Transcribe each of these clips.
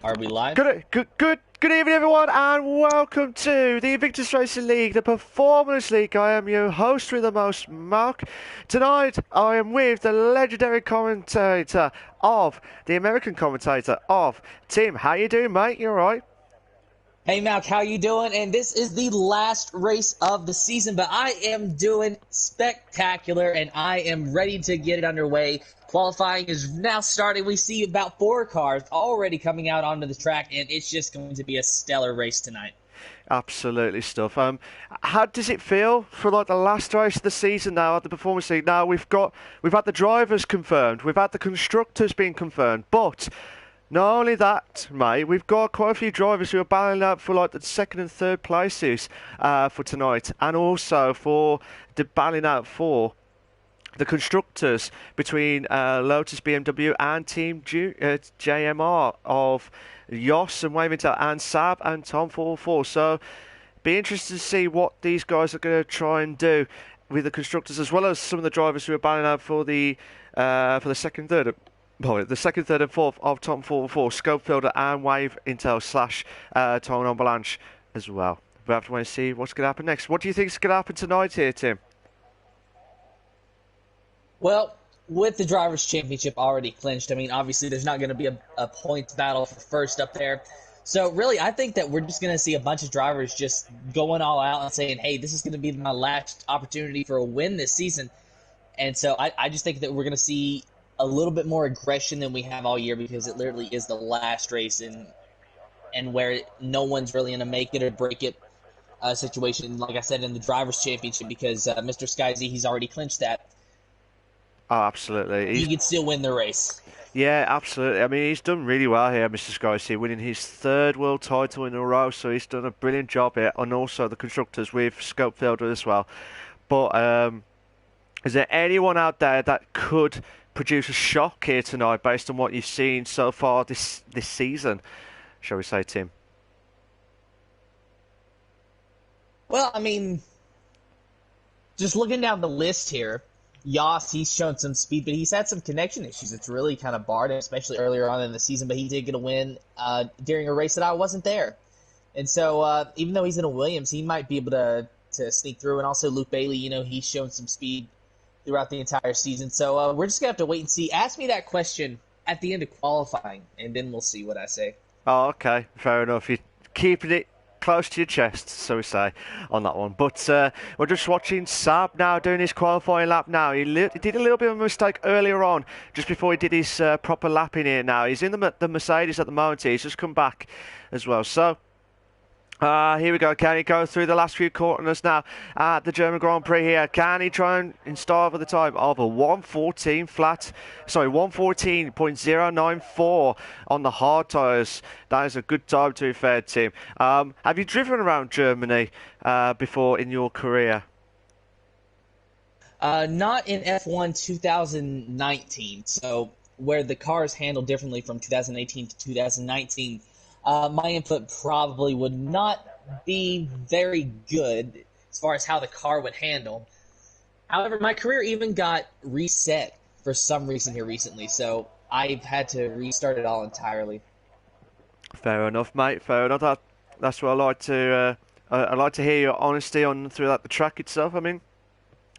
Are we live? Good evening, everyone, and welcome to the Invictus Racing League, the Performance League. I am your host with the most, Malc. Tonight, I am with the legendary commentator of, the American commentator of, Tim. How you doing, mate? You all right? Hey, Malc, how you doing? And this is the last race of the season, but I am doing spectacular, and I am ready to get it underway. Qualifying is now starting. We see about 4 cars already coming out onto the track, and it's just going to be a stellar race tonight. Absolutely stuff. How does it feel for like the last race of the season now at the Performance League? Now we've had the drivers confirmed, we've had the constructors being confirmed, but not only that, mate, we've got quite a few drivers who are battling out for like the second and third places for tonight, and also for the battling out for the constructors between Lotus, BMW, and Team JMR of Yoss and Wavington and Sab and Tom 444. So, be interested to see what these guys are going to try and do with the constructors, as well as some of the drivers who are battling out for the second, third. Well, the second, third, and fourth of Tom 444, Scopefielder and Wave Intel / Tom Avalanche as well. We have to wait and see what's going to happen next. What do you think is going to happen tonight here, Tim? Well, with the Drivers' Championship already clinched, I mean, obviously there's not going to be a points battle for first up there. So, really, I think that we're just going to see a bunch of drivers just going all out and saying, hey, this is going to be my last opportunity for a win this season. And so I just think that we're going to see a little bit more aggression than we have all year, because it literally is the last race and where no one's really going to make it or break it situation, like I said, in the Drivers' Championship, because Mr. Sky Z, he's already clinched that. Oh, absolutely. He could still win the race. Yeah, absolutely. I mean, he's done really well here, Mr. Sky, winning his 3rd world title in a row, so he's done a brilliant job here, and also the constructors with Scopefielder as well. But is there anyone out there that could produce a shock here tonight based on what you've seen so far this season, shall we say, Tim? Well, I mean, just looking down the list here, Yoss, he's shown some speed, but he's had some connection issues. It's really kind of barred him, especially earlier on in the season, but he did get a win during a race that I wasn't there. And so even though he's in a Williams, he might be able to sneak through. And also Luke Bailey, you know, he's shown some speed throughout the entire season. So we're just going to have to wait and see. Ask me that question at the end of qualifying, and then we'll see what I say. Oh, okay. Fair enough. You're keeping it close to your chest, so we say, on that one. But we're just watching Sab now doing his qualifying lap now. He did a little bit of a mistake earlier on, just before he did his proper lap in here now. He's in the Mercedes at the moment. He's just come back as well. So, here we go. Can he go through the last few corners now at the German Grand Prix here? Can he try and start with the time of a 114.094 on the hard tyres? That is a good time, to be fair, Tim. Have you driven around Germany before in your career? Not in F1 2019. So where the cars handled differently from 2018 to 2019. My input probably would not be very good as far as how the car would handle. However, my career even got reset for some reason here recently, so I've had to restart it all entirely. Fair enough, mate. Fair enough. That's what I like to. I like to hear your honesty on throughout the track itself. I mean,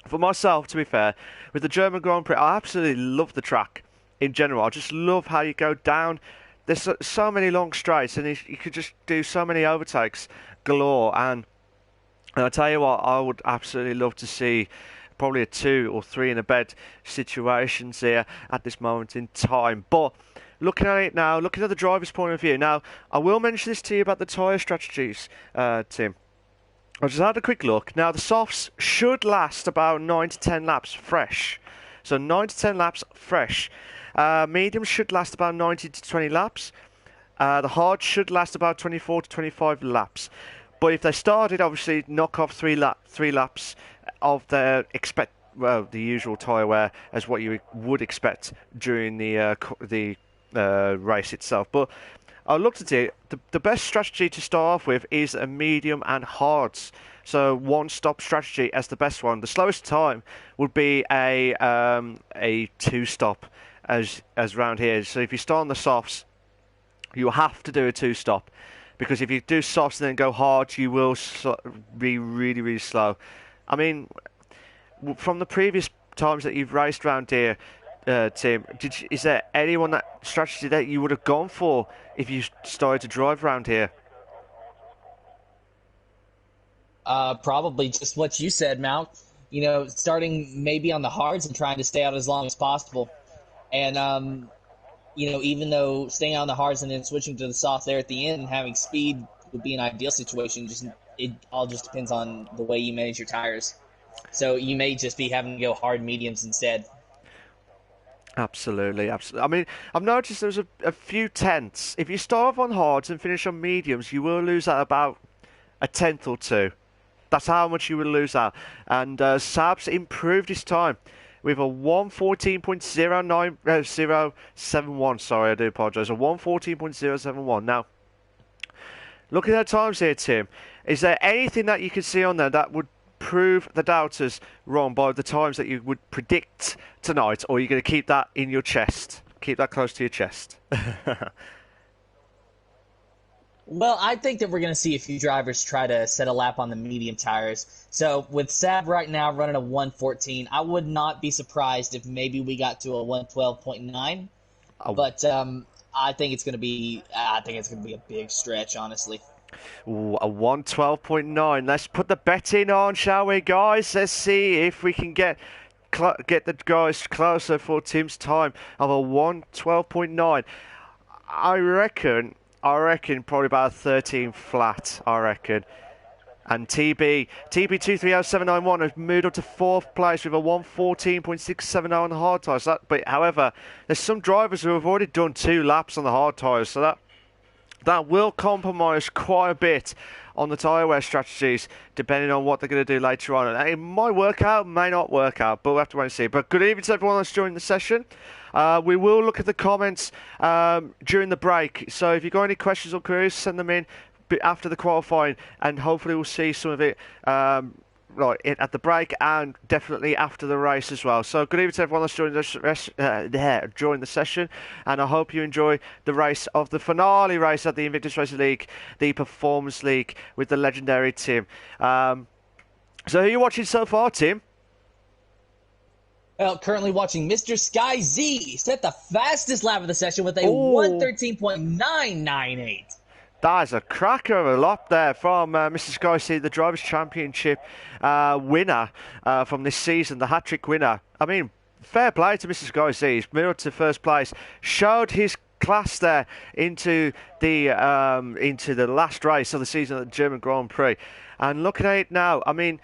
for myself, to be fair, with the German Grand Prix, I absolutely love the track in general. I just love how you go down. There's so many long straights, and you could just do so many overtakes galore. And I tell you what, I would absolutely love to see probably a 2 or 3 in a bed situations here at this moment in time. But looking at it now, looking at the driver's point of view, now I will mention this to you about the tyre strategies, Tim. I just had a quick look. Now the softs should last about 9 to 10 laps fresh. So 9 to 10 laps fresh. Medium should last about 19 to 20 laps. The hard should last about 24 to 25 laps. But if they started, obviously, knock off 3 laps of their the usual tyre wear as what you would expect during the race itself. But I looked at it. The best strategy to start off with is a medium and hards. So one-stop strategy as the best one. The slowest time would be a two-stop as round here. So if you start on the softs, you have to do a two-stop, because if you do softs and then go hard, you will be really, really slow. I mean, from the previous times that you've raced around here, Tim, is there anyone strategy that you would have gone for if you started to drive around here? Probably just what you said, Malc. You know, starting maybe on the hards and trying to stay out as long as possible. And, you know, even though staying on the hards and then switching to the soft there at the end and having speed would be an ideal situation, it all just depends on the way you manage your tires. So you may just be having to go hard mediums instead. Absolutely, absolutely. I mean, I've noticed there's a few tenths. If you start off on hards and finish on mediums, you will lose out about a tenth or two. That's how much you will lose out. And Sab's improved his time with a 1:14.071. Sorry, I do apologise. A 1:14.071. Now, looking at times here, Tim, is there anything that you can see on there that would prove the doubters wrong by the times that you would predict tonight, or are you going to keep that in your chest? Keep that close to your chest. Well, I think that we're going to see a few drivers try to set a lap on the medium tires. So with Sab right now running a 1:14, I would not be surprised if maybe we got to a 1:12.9. But I think it's going to be a big stretch, honestly. Ooh, a 1:12.9. Let's put the betting on, shall we, guys? Let's see if we can get the guys closer for Tim's time of a 1:12.9. I reckon probably about a 13 flat, I reckon. And TB230.791 has moved up to 4th place with a 1:14.670 on the hard tyres. But however, there's some drivers who have already done 2 laps on the hard tyres, so that will compromise quite a bit on the tyre wear strategies, depending on what they're going to do later on. And it might work out, may not work out, but we'll have to wait and see. But good evening to everyone that's joined the session. We will look at the comments during the break. So if you've got any questions or queries, send them in after the qualifying, and hopefully we'll see some of it at the break and definitely after the race as well. So good evening to everyone that's joined the session, and I hope you enjoy the race of the finale race at the Invictus Racing League, the Performance League with the legendary Tim. So who are you watching so far, Tim? Well, currently watching Mr. Sky Z set the fastest lap of the session with a 1:13.998. That is a cracker of a lap there from Mr. Sky Z, the Drivers' Championship winner from this season, the hat-trick winner. I mean, fair play to Mr. Sky Z. He's moved to first place, showed his class there into the last race of the season at the German Grand Prix. And looking at it now, I mean,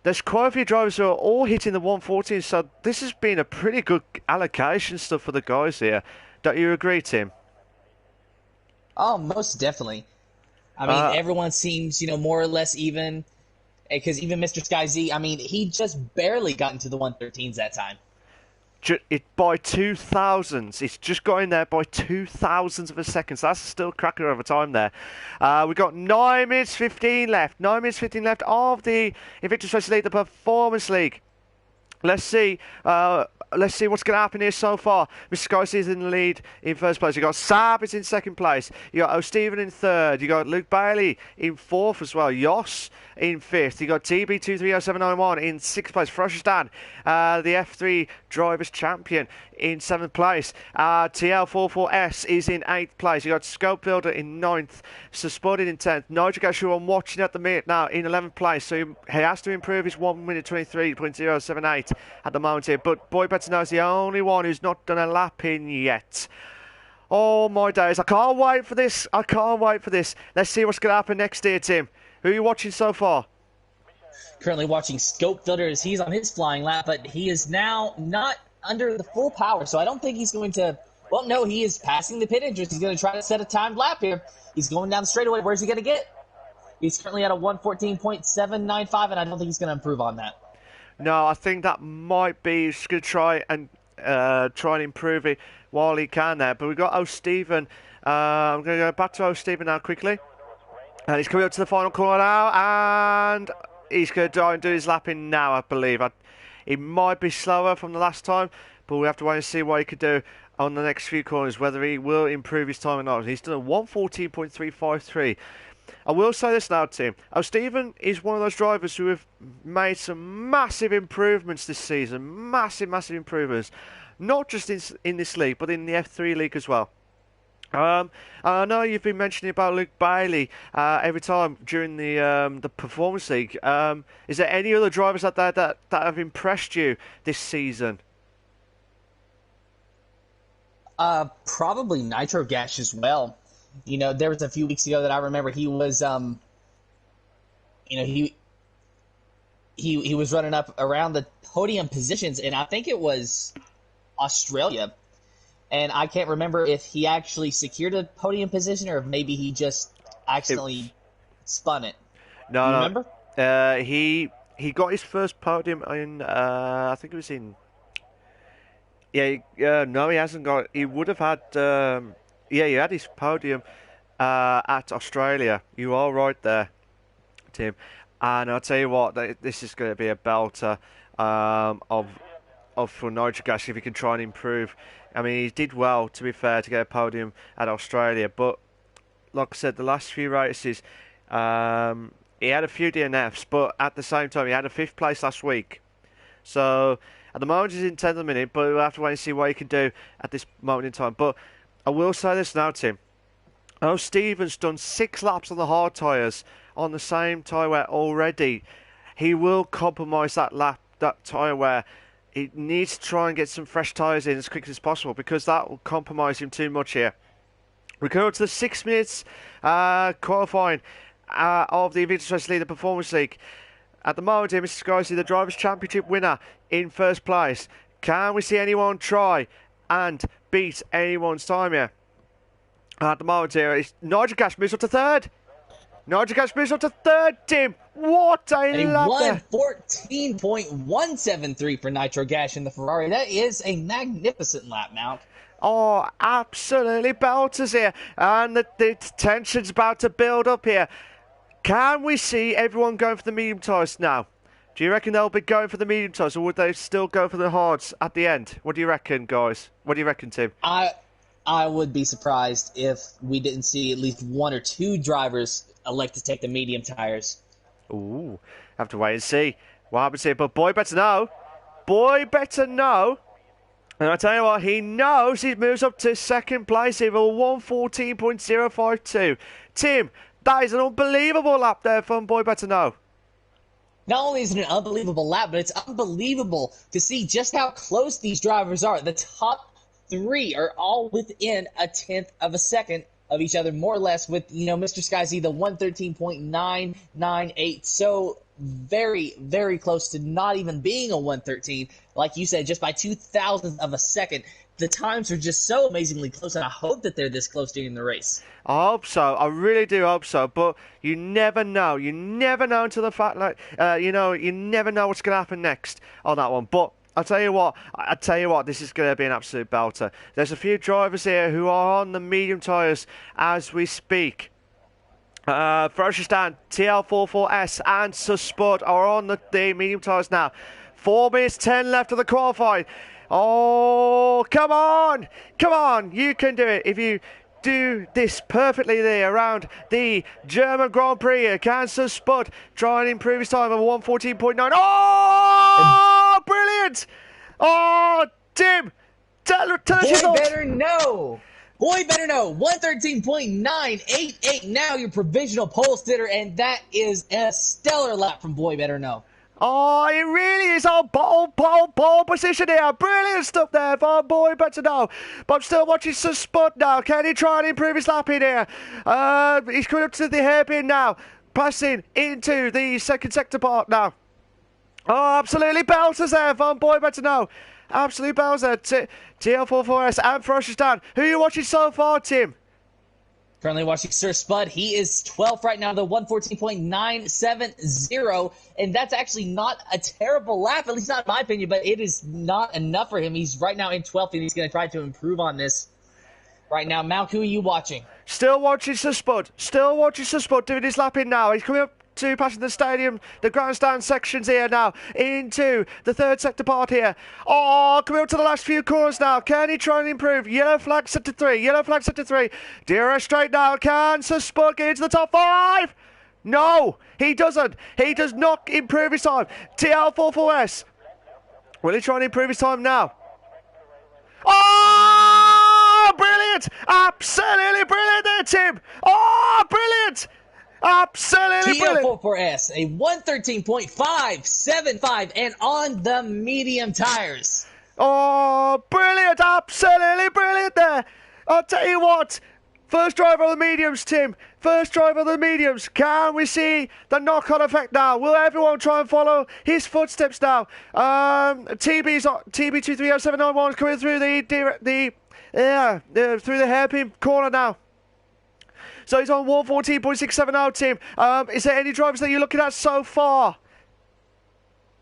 there's quite a few drivers who are all hitting the 1:14, so this has been a pretty good allocation stuff for the guys here. Don't you agree, Tim? Oh, most definitely. I mean, everyone seems, more or less even, because even Mr. Sky Z, I mean, he just barely got into the 1:13s that time. By 2,000s. It's just got in there by 2,000s of a second. So that's still a cracker over time there. We've got 9 minutes 15 left. 9 minutes 15 left of the Invictus Racing League, the Performance League. Let's see what's going to happen here so far. Mr. Sky is in the lead in first place. You got Sab is in second place. You got O'Stephen in third. You got Luke Bailey in fourth as well. Yoss in fifth. You got TB230.791 in sixth place. Frostan, the F3 Drivers Champion, in seventh place. TL44S is in eighth place. You got Scope Builder in ninth. Suspended in 10th. Nigel who I'm watching at the minute now, in 11th place. So he has to improve his 1:23.078 at the moment here. But Boy Better Know is the only one who's not done a lap in yet. Oh my days, I can't wait for this. Let's see what's going to happen next here, Tim. Who are you watching so far? Currently watching Scope Builder as he's on his flying lap, but he is now not under the full power, so I don't think he's going to... Well, no, he is passing the pit entrance. He's going to try to set a timed lap here. He's going down the straightaway. Where's he going to get? He's currently at a 1:14.795, and I don't think he's going to improve on that. No, I think that might be... He's going to try and improve it while he can there. But we've got O'Stephen. I'm going to go back to O'Stephen now quickly. And he's coming up to the final corner now, and he's going to try and do his lapping now, I believe. He might be slower from the last time, but we have to wait and see what he could do on the next few corners, whether he will improve his time or not. He's done a 1:14.353. I will say this now, Tim. Stephen is one of those drivers who have made some massive improvements this season. Massive, massive improvements. Not just in this league, but in the F3 league as well. I know you've been mentioning about Luke Bailey every time during the Performance League. Is there any other drivers out there that have impressed you this season? Probably Nitro Gash as well. You know, there was a few weeks ago that I remember he was, he was running up around the podium positions, and I think it was Australia. And I can't remember if he actually secured a podium position or if maybe he just accidentally spun it. No, remember? He got his first podium in, I think it was in... no, he hasn't got... He would have had... he had his podium at Australia. You are right there, Tim. And I'll tell you what, this is going to be a belter for Nitro Gash if he can try and improve. I mean, he did well, to be fair, to get a podium at Australia. But, like I said, the last few races, he had a few DNFs. But at the same time, he had a 5th place last week. So, at the moment, he's in 10th minute. But we'll have to wait and see what he can do at this moment in time. But I will say this now, Tim. Stephen's done 6 laps on the hard tyres on the same tyre wear already. He will compromise that tyre wear. He needs to try and get some fresh tyres in as quickly as possible because that will compromise him too much here. We go to the 6 minutes qualifying of the Invictus Racing League, the Performance League. At the moment, here, Mr. Scorsese, the Drivers' Championship winner in 1st place. Can we see anyone try and beat anyone's time here? At the moment here, Nitro Gash moves up to 3rd. Nitro Gash moves up to 3rd, Tim. What a lap there. 1:14.173 for Nitro Gash in the Ferrari. That is a magnificent lap, Malc. Oh, absolutely belters here. And the tension's about to build up here. Can we see everyone going for the medium tyres now? Do you reckon they'll be going for the medium tyres, or would they still go for the hards at the end? What do you reckon, guys? What do you reckon, Tim? I would be surprised if we didn't see at least 1 or 2 drivers elect to take the medium tires. Ooh, have to wait and see what happens here. But boy better know. Boy better know. And I tell you what, he knows he moves up to 2nd place here with 1:14.052. Tim, that is an unbelievable lap there from Boy Better Know. Not only is it an unbelievable lap, but it's unbelievable to see just how close these drivers are. The top 3 are all within a 1/10 of a second of each other, more or less, with, Mr. Scorsese, the 1:13.998. So very, very close to not even being a 1:13. Like you said, just by 0.002 of a second. The times are just so amazingly close, and I hope that they're this close during the race. I hope so. I really do hope so. But you never know. You never know until the fact, you never know what's going to happen next on that one. But I tell you what, this is going to be an absolute belter. There's a few drivers here who are on the medium tyres as we speak. Ferociousstand, TL44S and Sport are on the medium tyres now. 4 minutes 10 left of the qualifying. Oh, come on! Come on! You can do it if you do this perfectly there around the German Grand Prix. Kansas Spud try and improve his time of 1:14.9. Oh, brilliant! Oh, Tim, tell us your thoughts. Boy better know. 1:13.988 now your provisional pole sitter, and that is a stellar lap from Boy Better Know. Oh, it really is on pole position here. Brilliant stuff there for Boy Better Know. But I'm still watching some Spud now. Can he try and improve his lap in here? He's coming up to the hairpin now. Passing into the 2nd sector part now. Oh, absolutely belters there from Boy Better Know. Absolute belter. TL44S and Ferociostand. Who are you watching so far, Tim? Currently watching Sir Spud. He is 12th right now, the 1:14.970, and that's actually not a terrible lap, at least not in my opinion, but it is not enough for him. He's right now in 12th, and he's going to try to improve on this right now. Malc, who are you watching? Still watching Sir Spud. Still watching Sir Spud doing his lap in now. He's coming up to passing the stadium, the grandstand sections here now, into the third sector part here. Oh, coming up to the last few corners now. Can he try and improve? Yellow flag set to 3. Yellow flag set to 3. DRS straight now. Can Sir Spud get into the top 5? No, he doesn't. He does not improve his time. TL44S. Will he try and improve his time now? Oh, brilliant! Absolutely brilliant there, Tim. Oh, brilliant! Absolutely brilliant. TL44S, a 113.575 and on the medium tires. Oh, brilliant! Absolutely brilliant there. I'll tell you what. First driver of the mediums, Tim. First driver of the mediums. Can we see the knock-on effect now? Will everyone try and follow his footsteps now? TB230791 is coming through through the hairpin corner now. So he's on 114.67 now, Tim. Is there any drivers that you're looking at so far?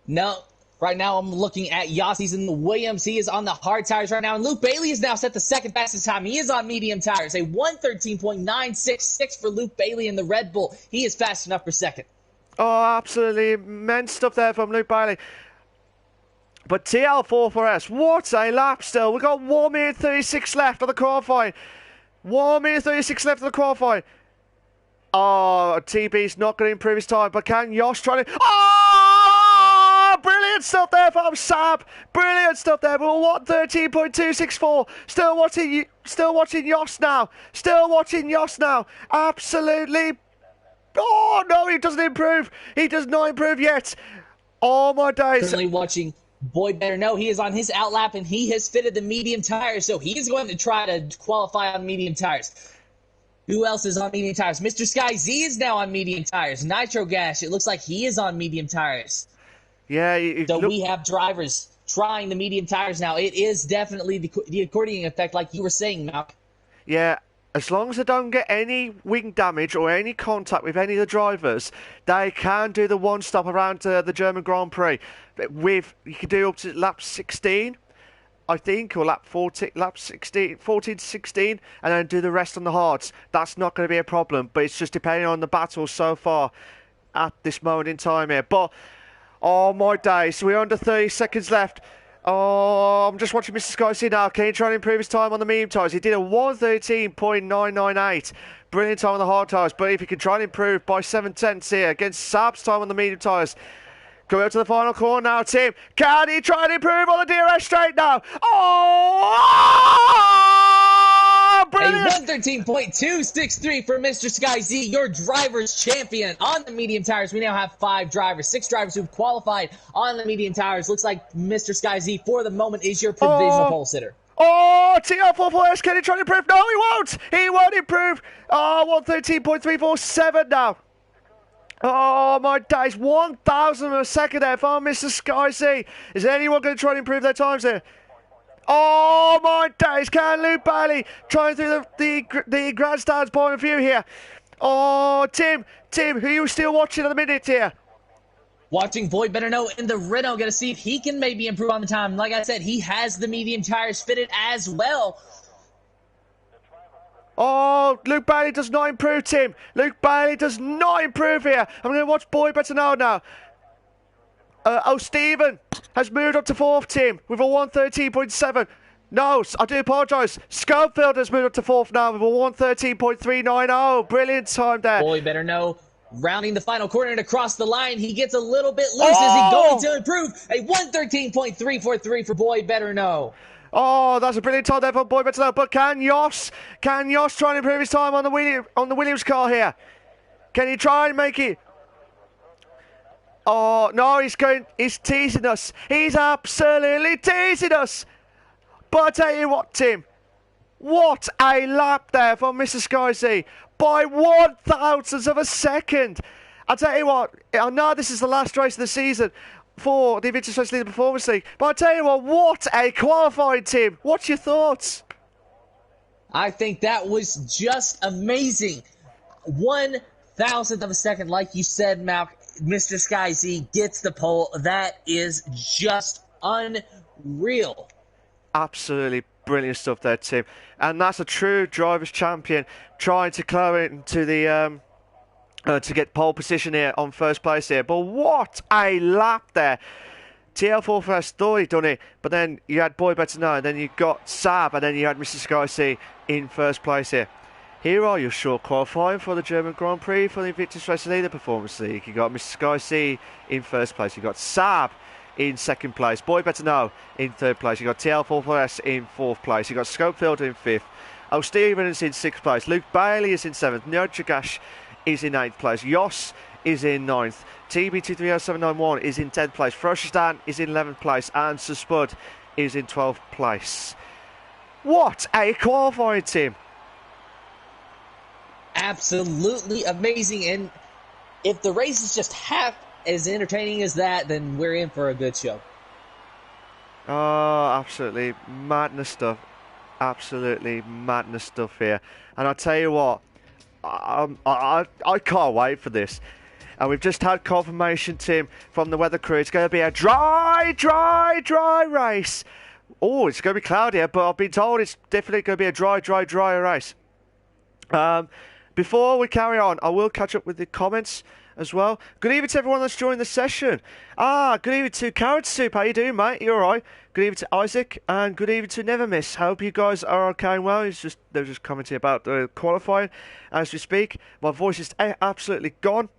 No. Right now, I'm looking at Yossi's in the Williams. He is on the hard tires right now. And Luke Bailey is now set the second fastest time. He is on medium tires. A 113.966 for Luke Bailey in the Red Bull. He is fast enough for second. Oh, absolutely immense stuff there from Luke Bailey. But TL44S, what a lap still. We've got 1 minute 36 left of the qualifying. 1 minute 36 left of the qualifying. Oh, TB's not going to improve his time. But can Yosh try to... Oh! Brilliant stuff there from Sab. Brilliant stuff there. We're 113.264. Still watching Yoss now. Still watching Yoss now. Absolutely. Oh no, he doesn't improve. He does not improve yet. Oh my days. Currently watching Boy Better Know. He is on his outlap and he has fitted the medium tires, so he is going to try to qualify on medium tires. Who else is on medium tires? Mr. Sky Z is now on medium tires. Nitro Gash, it looks like he is on medium tires. Yeah. We have drivers trying the medium tires now. It is definitely the accordion effect, like you were saying, Malc. Yeah, as long as they don't get any wing damage or any contact with any of the drivers, they can do the one stop around the German Grand Prix. You can do up to lap 16, I think, or lap 14 to 16, and then do the rest on the hards. That's not going to be a problem, but it's just depending on the battle so far at this moment in time here. But oh my days, we're under 30 seconds left. Oh, I'm just watching Mr. Sky C now. Can he try and improve his time on the medium tyres? He did a 113.998. Brilliant time on the hard tyres. But if he can try and improve by 7/10 here against Sab's time on the medium tyres. Coming up to the final corner now, Tim. Can he try and improve on the DRS straight now? Oh, brilliant! A 113.263 for Mr. Sky Z, your driver's champion on the medium tires. We now have 5 drivers, 6 drivers who've qualified on the medium tires. Looks like Mr. Sky Z, for the moment, is your provisional pole sitter. Oh, TL44S, can he try to improve? No, he won't! He won't improve! Oh, 113.347 now. Oh my days, 1,000 of a second there from Mr. Sky Z. Is anyone going to try and improve their times here? Oh my days, can Luke Bailey trying through the grandstand's point of view here? Oh, Tim, who are you still watching at the minute here? Watching Boy Better Know in the Renault, going to see if he can maybe improve on the time. Like I said, he has the medium tires fitted as well. Oh, Luke Bailey does not improve, Tim. Luke Bailey does not improve here. I'm going to watch Boy Better Know now. Stephen has moved up to 4th, Tim, with a 113.7. No, I do apologise. Schofield has moved up to 4th now with a 113.390. Brilliant time there. Boy Better Know rounding the final corner and across the line. He gets a little bit loose. Is he going to improve? A 113.343 for Boy Better Know. Oh, that's a brilliant time there for Boy Better Know. But can Yoss try and improve his time on the Williams car here? Can he try and make it? Oh, no, he's teasing us. He's absolutely teasing us. But I tell you what, Tim, what a lap there from Mr. Sky Z by 1,000th of a second. I tell you what, I know this is the last race of the season for the Invictus Racing League Performance League, but I tell you what a qualifying, Tim. What's your thoughts? I think that was just amazing. 1,000th of a second, like you said, Malc. Mr. Sky Z gets the pole. That is just unreal. absolutely brilliant stuff there, Tim. And that's a true drivers' champion trying to claw into the to get pole position here on first place here. But what a lap there! TL4 first thought he'd done it, but then you had Boy Better Know, and then you got Sab, and then you had Mr. Sky C in first place here. Here are your short qualifying for the German Grand Prix for the Invictus Racing League, the Performance League. You got Mr. Sky C in first place. You got Sab in second place. Boy Better Know in third place. You got TL4S in fourth place. You got Scopefield in fifth. Oh, Stevens in sixth place. Luke Bailey is in seventh. Nurjagash is in eighth place. Yoss is in ninth. TB230791 is in 10th place. Froshistan is in 11th place. And Spud is in 12th place. What a qualifying team! Absolutely amazing. And if the race is just half as entertaining as that, then we're in for a good show. Oh, absolutely madness stuff. Absolutely madness stuff here. And I tell you what, I can't wait for this. And we've just had confirmation, Tim, from the weather crew. It's going to be a dry race. Oh, it's going to be cloudy, but I've been told it's definitely going to be a dry race. Before we carry on, I will catch up with the comments as well. Good evening to everyone that's joined the session. Good evening to Carrot Soup. How you doing, mate? You all right? Good evening to Isaac, and good evening to Never Miss. Hope you guys are okay and well. They're just commenting about the qualifying as we speak. My voice is absolutely gone.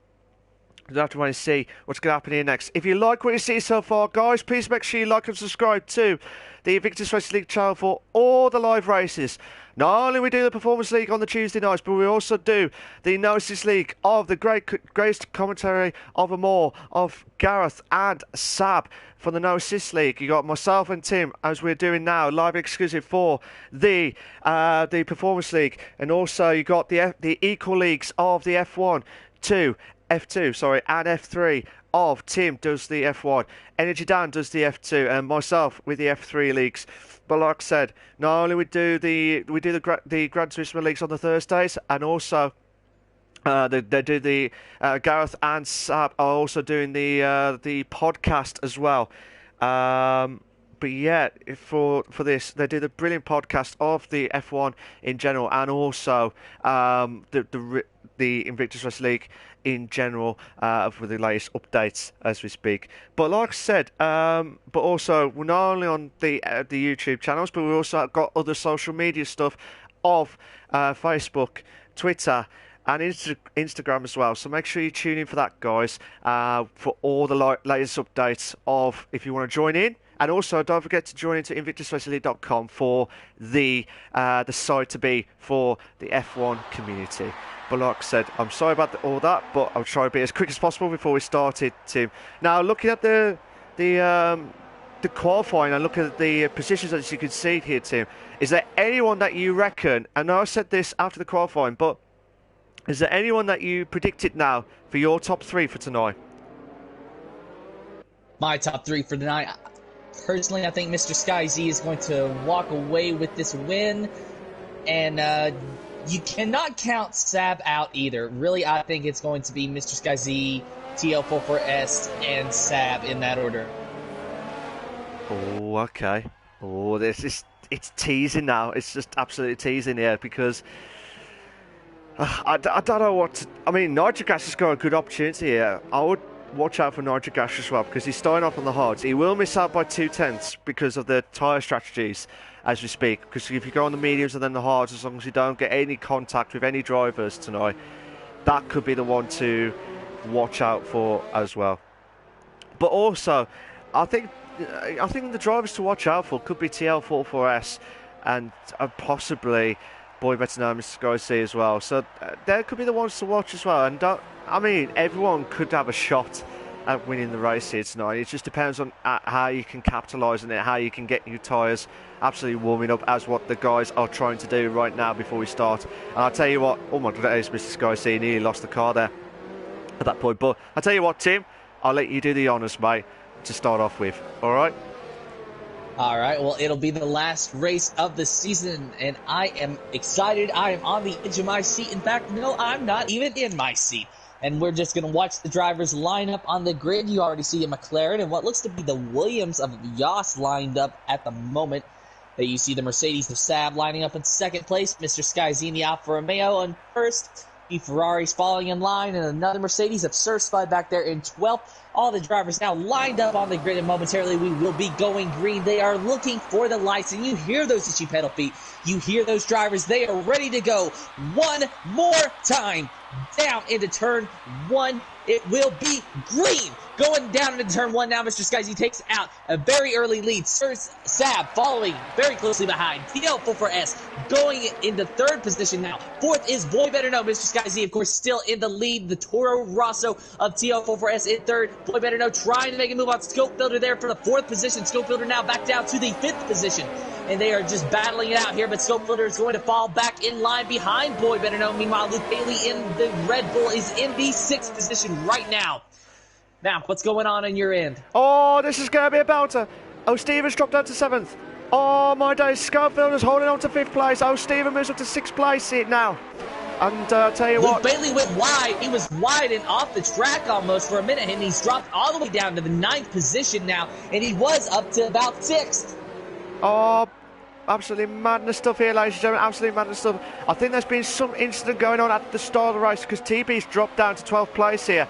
You'll have to wait and see what's going to happen here next. If you like what you see so far, guys, please make sure you like and subscribe to the Invictus Racing League channel for all the live races. Not only we do the Performance League on the Tuesday nights, but we also do the Gnosis League of the greatest commentary of them all, of Gareth and Sab for the Gnosis League. You got myself and Tim, as we're doing now, live exclusive for the Performance League. And also you got the equal leagues of the F1 F2, and F3 of Tim does the F1, Energy Dan does the F2, and myself with the F3 leagues. But like I said, not only we do the Gran Turismo leagues on the Thursdays, and also they do the Gareth and Sab are also doing the podcast as well. But yeah, for this, they do the brilliant podcast of the F1 in general, and also the Invictus Racing League in general for the latest updates as we speak. But like I said, but also we're not only on the YouTube channels, but we also got other social media stuff of Facebook, Twitter, and Instagram as well. So make sure you tune in for that, guys, for all the latest updates of if you want to join in. And also, don't forget to join into invictusracingleague.com for the site to be for the F1 community. But like I said, I'm sorry about all that, but I'll try to be as quick as possible before we started, Tim. Now, looking at the qualifying and looking at the positions as you can see here, Tim, is there anyone that you reckon, I know I said this after the qualifying, but is there anyone that you predicted now for your top three for tonight? My top three for tonight. Personally, I think Mr. Sky Z is going to walk away with this win, and you cannot count Sab out either. Really, I think it's going to be Mr. Sky Z, TL44S, and Sab in that order. Oh, okay. Oh, it's teasing now. It's just absolutely teasing here because I don't know what to, I mean, Nigel has got a good opportunity here. I would watch out for Nigel Gash as well because he's starting off on the hards. He will miss out by 2/10 because of the tyre strategies as we speak. Because if you go on the mediums and then the hards, as long as you don't get any contact with any drivers tonight, that could be the one to watch out for as well. But also, I think the drivers to watch out for could be TL44S and possibly Boy Better Know, Mr. Sky C as well. So there could be the ones to watch as well. And I mean, everyone could have a shot at winning the race here tonight. It just depends on how you can capitalise on it, how you can get your tyres absolutely warming up, as what the guys are trying to do right now before we start. And I'll tell you what, oh my God, that is Mr. Sky C, nearly lost the car there at that point. But I'll tell you what, Tim, I'll let you do the honours, mate, to start off with. All right? All right, well, it'll be the last race of the season, and I am excited. I am on the edge of my seat. In fact, no, I'm not even in my seat. And we're just going to watch the drivers line up on the grid. You already see a McLaren and what looks to be the Williams of Yoss lined up at the moment. There you see the Mercedes of Sab lining up in second place, Mr. Skyzy in the Alfa Romeo in first, the Ferraris following in line, and another Mercedes of Surspy back there in 12th. All the drivers now lined up on the grid, and momentarily we will be going green. They are looking for the lights, and you hear those itchy pedal feet. You hear those drivers. They are ready to go one more time down into turn 1. It will be green. Going down into turn 1 now, Mr. Skyzy takes out a very early lead. Sab following very closely behind. TL44S going into third position now. Fourth is Boy Better Know. Mr. Skyzy, of course, still in the lead. The Toro Rosso of TL44S in third. Boy Better Know trying to make a move on Scope Builder there for the fourth position. Scope Builder now back down to the fifth position. And they are just battling it out here, but Scope Builder is going to fall back in line behind Boy Better Know. Meanwhile, Luke Bailey in the Red Bull is in the sixth position right now. Now, what's going on your end? Oh, this is going to be a belter. Oh, Stevens dropped down to 7th. Oh, my days. Scope Builder's holding on to 5th place. Oh, Steven moves up to 6th place now. And I'll tell you Luke what. Bailey went wide. He was wide and off the track almost for a minute, and he's dropped all the way down to the 9th position now, and he was up to about 6th. Oh, absolutely madness stuff here, ladies and gentlemen. Absolutely madness stuff. I think there's been some incident going on at the start of the race because TB's dropped down to 12th place here.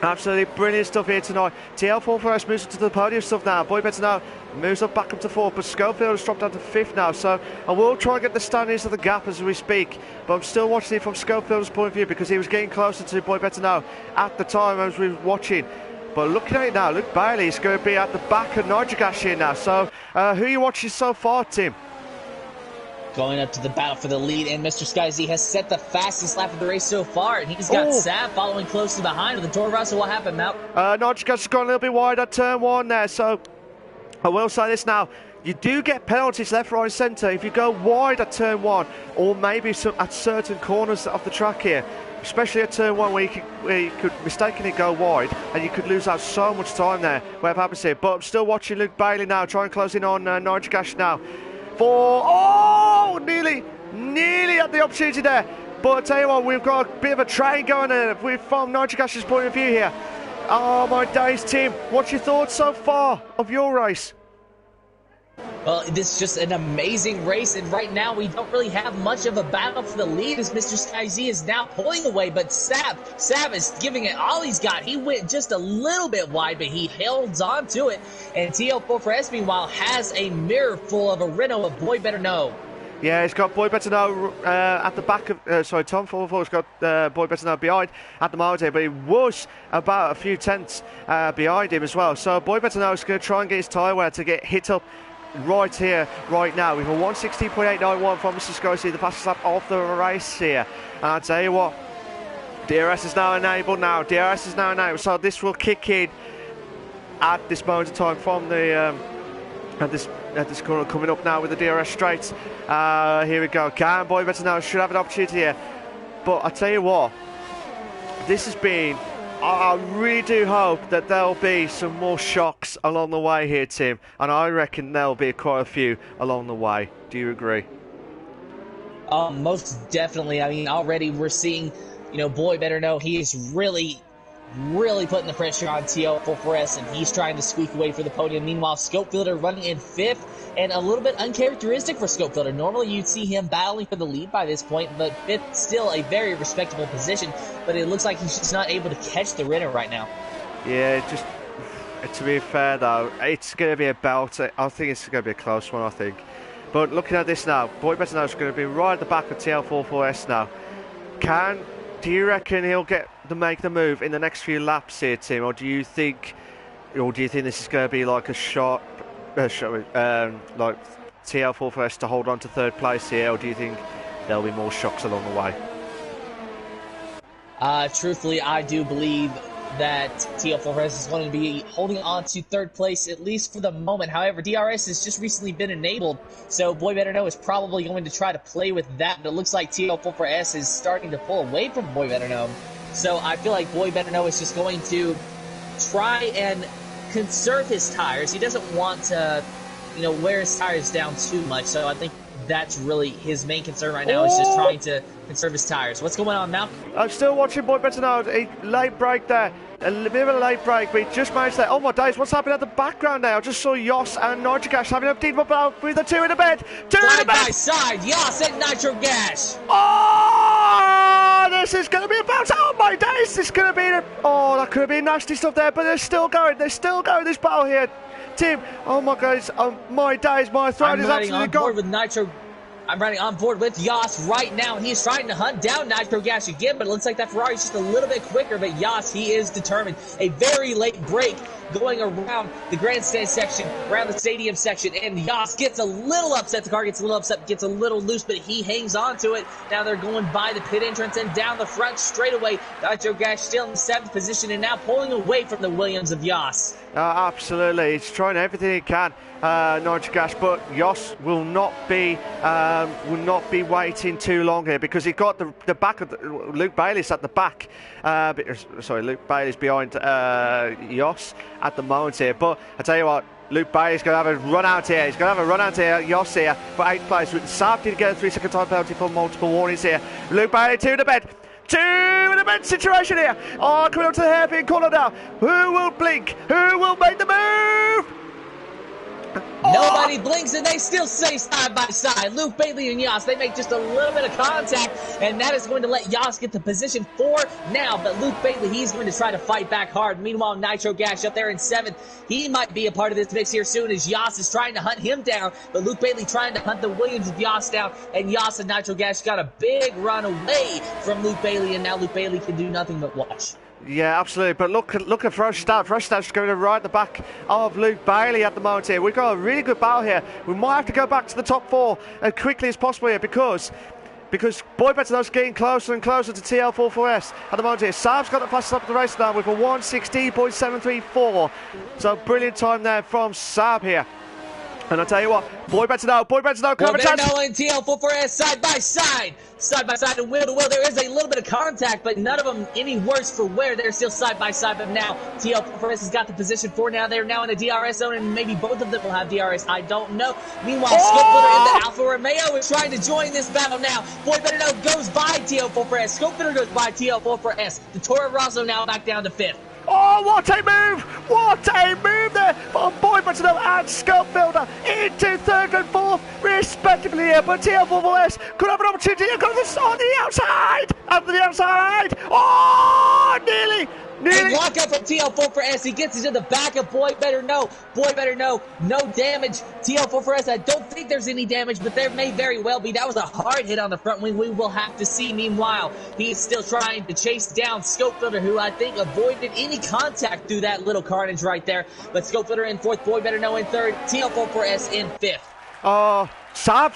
Absolutely brilliant stuff here tonight. TL44S moves up to the podium stuff now. Boy Better Know moves up back up to 4th, but Schofield has dropped down to 5th now. So I will try and get the standings of the gap as we speak, but I'm still watching it from Schofield's point of view because he was getting closer to Boy Better Know at the time as we were watching. But looking at it now, Luke Bailey is going to be at the back of Nitrogash here now. So who are you watching so far, Tim? Going up to the battle for the lead, and Mr. Skyzy has set the fastest lap of the race so far, and he's got Sab following closely behind with the Toro Rosso. What happened, Malc? Nitrogash has gone a little bit wide at turn 1 there, so I will say this now. You do get penalties left, right, and centre if you go wide at turn 1, or maybe at certain corners of the track here. Especially at turn 1 where you could mistakenly go wide and you could lose out so much time there, whatever happens here. But I'm still watching Luke Bailey now, trying to close in on Nitrogash now. Nearly at the opportunity there. But I tell you what, we've got a bit of a train going from Nitrogash's point of view here. Oh my days, Tim, what's your thoughts so far of your race? Well, this is just an amazing race, and right now we don't really have much of a battle for the lead as Mr. Skyzy is now pulling away, but Sab is giving it all he's got. He went just a little bit wide, but he held on to it, and TL44S, meanwhile, has a mirror full of a Renault of Boy Better Know. Yeah, he's got Boy Better Know at the back of... Tom 44's got Boy Better Know behind at the moment here, but he was about a few tenths behind him as well. So Boy Better Know is going to try and get his tyre wear to get hit up right here, right now. We've a 116.891 from Mr. Scorsese, the fastest lap of the race here. And I'll tell you what, DRS is now enabled now. DRS is now enabled, so this will kick in at this moment of time from the at this corner coming up now with the DRS straights. Here we go. Can Boy Better Know should have an opportunity here, but I tell you what, this has been. I really do hope that there'll be some more shocks along the way here, Tim, and I reckon there'll be quite a few along the way. Do you agree? Most definitely. I mean, already we're seeing, Boy Better Know he is really putting the pressure on TL44S, and he's trying to squeak away for the podium. Meanwhile, Scope Builder running in 5th, and a little bit uncharacteristic for Scope Builder. Normally you'd see him battling for the lead by this point, but 5th still a very respectable position, but it looks like he's just not able to catch the Renner right now. Yeah, to be fair though, it's going to be a belt. I think it's going to be a close one, I think. But looking at this now, Boy Better Know is going to be right at the back of TL44S now. Do you reckon he'll make the move in the next few laps here, Tim, or do you think this is going to be like a sharp, like TL44S to hold on to 3rd place here, or do you think there'll be more shocks along the way? Truthfully, I do believe that TL4S is going to be holding on to 3rd place, at least for the moment. However, DRS has just recently been enabled, so Boy Better Know is probably going to try to play with that, but it looks like TL4S is starting to pull away from Boy Better Know. So I feel like Boy Better Know is just going to try and conserve his tires. He doesn't want to, wear his tires down too much, so I think that's really his main concern right now, is just trying to conserve his tires. What's going on, Malc? I'm still watching Boy Better Know. A late break there. A bit of a late break. We just managed that. Oh my days, what's happening at the background now? I just saw Yoss and Nitro Gas having a team up with the two in the bed. Side by side, Yoss and Nitro Gas. Oh, this is going to be about. Oh my days, this is going to be. Oh, that could have been nasty stuff there, but they're still going. They're still going this battle here. Tim, oh my guys, my days, my throat is absolutely gone. I'm running on board with Yoss right now. He's trying to hunt down Nitro Gas again, but it looks like that Ferrari's just a little bit quicker. But Yoss, he is determined. A very late break going around the grandstand section, around the stadium section, and Yoss gets a little upset. The car gets a little upset, gets a little loose, but he hangs on to it. Now they're going by the pit entrance and down the front straightaway. Nitro Gas still in the 7th position and now pulling away from the Williams of Yoss. Absolutely, he's trying everything he can, Nitro Gas, but Yoss will not be waiting too long here, because he got the back of Luke Bailey's at the back. Sorry, Luke Bailey's behind Yoss at the moment here. But I tell you what, Luke Bailey's going to have a run out here. He's going to have a run out here. Yoss here for 8th place. Sab did get a 3-second time penalty for multiple warnings here. Luke Bailey to the bed. Two in a bed situation here. Oh, coming up to the hairpin corner now. Who will blink? Who will make the move? Nobody blinks, and they still stay side by side. Luke Bailey and Yoss, they make just a little bit of contact, and that is going to let Yoss get to position 4 now. But Luke Bailey, he's going to try to fight back hard. Meanwhile, Nitro Gas up there in 7th. He might be a part of this mix here soon, as Yoss is trying to hunt him down. But Luke Bailey trying to hunt the Williams with Yoss down, and Yoss and Nitro Gas got a big run away from Luke Bailey, and now Luke Bailey can do nothing but watch. Yeah, absolutely. But look at Fresh Start. Fresh Start's going to right at the back of Luke Bailey at the moment here. We've got a really good battle here. We might have to go back to the top 4 as quickly as possible here, because Boy Better Know's getting closer and closer to TL44S at the moment here. Sab's got the fastest up of the race now with a 1:16.734. So brilliant time there from Sab here. And I'll tell you what, Boy Better Know can have a chance. Boy Better Know and TL44S side by side and wheel to wheel. There is a little bit of contact, but none of them any worse for wear. They're still side by side, but now TL44S has got the position 4 now. They're now in the DRS zone, and maybe both of them will have DRS. I don't know. Meanwhile, Scopefitter in the Alfa Romeo is trying to join this battle now. Boy Better Know goes by TL44S. Scopefitter goes by TL44S. The Toro Rosso now back down to 5th. Oh, what a move! What a move there from Boy Better Know and Scope Builder into 3rd and 4th, respectively here. But TL44S could have an opportunity. It goes on the outside! Up to the outside! Oh, nearly! And lock up from TL44S. He gets into the back of Boy Better Know. Boy Better Know, no damage. TL44S, I don't think there's any damage, but there may very well be. That was a hard hit on the front wing. We will have to see. Meanwhile, he's still trying to chase down Scopefitter, who I think avoided any contact through that little carnage right there. But Scopefitter in 4th, Boy Better Know in 3rd, TL44S in 5th. Oh, Sab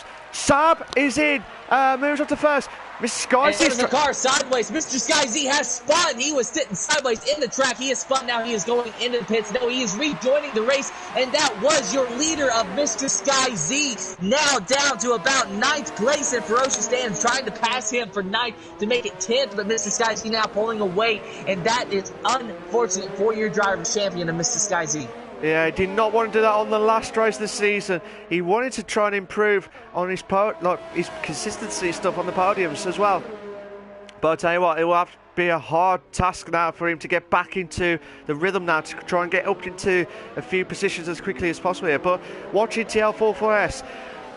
is in. Moves up to 1st. Mr. Sky Z. And the car sideways. Mr. Sky Z has spun. He was sitting sideways in the track. He has spun now. He is going into the pits. No, he is rejoining the race. And that was your leader of Mr. Sky Z. Now down to about 9th place. And Ferocious Dan's trying to pass him for 9th to make it 10th. But Mr. Sky Z now pulling away. And that is unfortunate for your driver's champion of Mr. Sky Z. Yeah, he did not want to do that on the last race of the season. He wanted to try and improve on his consistency stuff on the podiums as well. But I'll tell you what, it will have to be a hard task now for him to get back into the rhythm now, to try and get up into a few positions as quickly as possible here. But watching TL44S,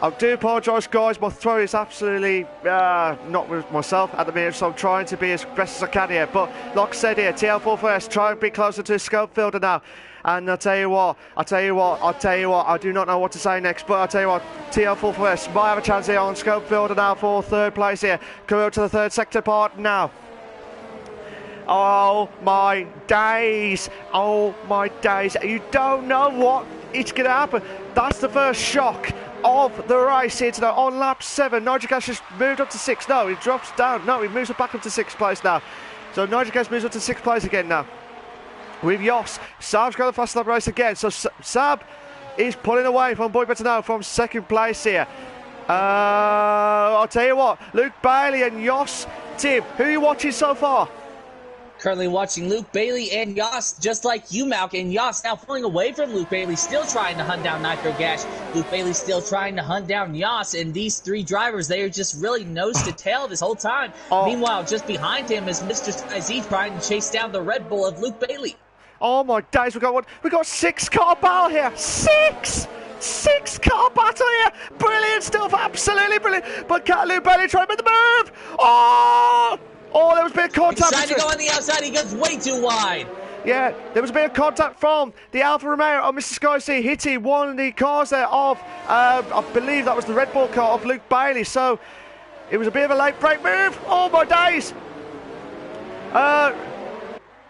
I do apologise, guys. My throat is absolutely not with myself at the minute, so I'm trying to be as best as I can here. But like I said here, TL44S try and be closer to Scope Fielder now. And I do not know what to say next, but I'll tell you what, TL44S might have a chance here on Scope Fielder now for 3rd place here. Coming up to the 3rd sector part now. Oh my days, you don't know what is going to happen. That's the first shock of the race here today on lap 7. Nitro Gas just moved up to 6th. No, he drops down. No, he moves back up to 6th place now. So Nitro Gas moves up to 6th place again now. With Yoss, Sab's got the fast lap race again. So Sab is pulling away from Boy Better Know from 2nd place here. I'll tell you what, Luke Bailey and Yoss. Tim, who are you watching so far? Currently watching Luke Bailey and Yoss, just like you, Malc, and Yoss now pulling away from Luke Bailey, still trying to hunt down Nitro Gash. Luke Bailey still trying to hunt down Yoss, and these three drivers, they are just really nose to tail this whole time. Meanwhile, just behind him is Mr. SkyZ trying to chase down the Red Bull of Luke Bailey. Oh my days, we got 6 car battle here. 6 car battle here. Brilliant stuff, absolutely brilliant. But Luke Bailey trying to make the move. Oh, there was a bit of contact. He's trying to go on the outside. He goes way too wide. Yeah, there was a bit of contact from the Alfa Romeo of Mr. SkyZ hitting one of the cars there of, I believe that was the Red Bull car of Luke Bailey. So it was a bit of a late break move. Oh my days.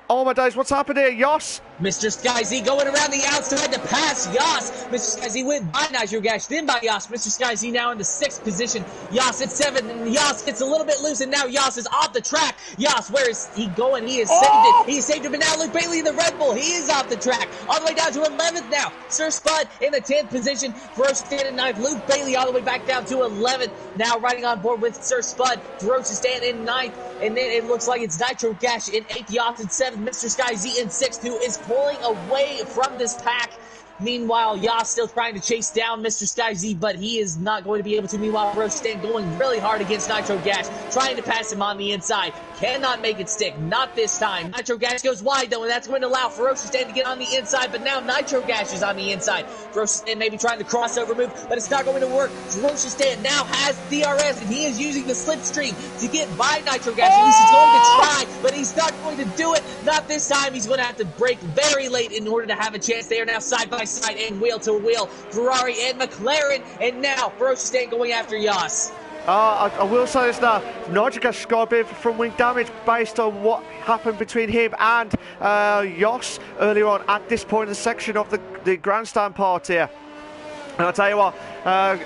Oh my days, what's happened here? Yoss? Mr. SkyZ going around the outside to pass Yoss. Mr. SkyZ went by Nitro Gash, then by Yoss. Mr. SkyZ now in the 6th position. Yoss at 7, and Yoss gets a little bit loose, and now Yoss is off the track. Yoss, where is he going? He has saved it. He saved it, but now Luke Bailey in the Red Bull. He is off the track. All the way down to 11th now. Sir Spud in the 10th position. Ferocious Dan in 9th. Luke Bailey all the way back down to 11th. Now riding on board with Sir Spud. Ferocious Dan in 9th. And then it looks like it's Nitro Gash in 8th. Yoss in 7th. Mr. SkyZ in 6th, who is pulling away from this pack. Meanwhile, Yoss still trying to chase down Mr. SkyZ, but he is not going to be able to. Meanwhile, Ferocious Dan going really hard against Nitro Gash, trying to pass him on the inside. Cannot make it stick. Not this time. Nitro Gash goes wide, though, and that's going to allow Ferocious Dan to get on the inside, but now Nitro Gash is on the inside. Ferocious Dan maybe trying to crossover move, but it's not going to work. Ferocious Dan now has DRS, and he is using the slipstream to get by Nitro Gash. At least he's going to try, but he's not going to do it. Not this time. He's going to have to brake very late in order to have a chance. They are now side by side and wheel to wheel. Ferrari and McLaren, and now Ferocious Dan going after Yoss. I will say this now. Nitro Gash got a bit of front wing damage based on what happened between him and Yoss earlier on at this point in the section of the grandstand part here. And I'll tell you what,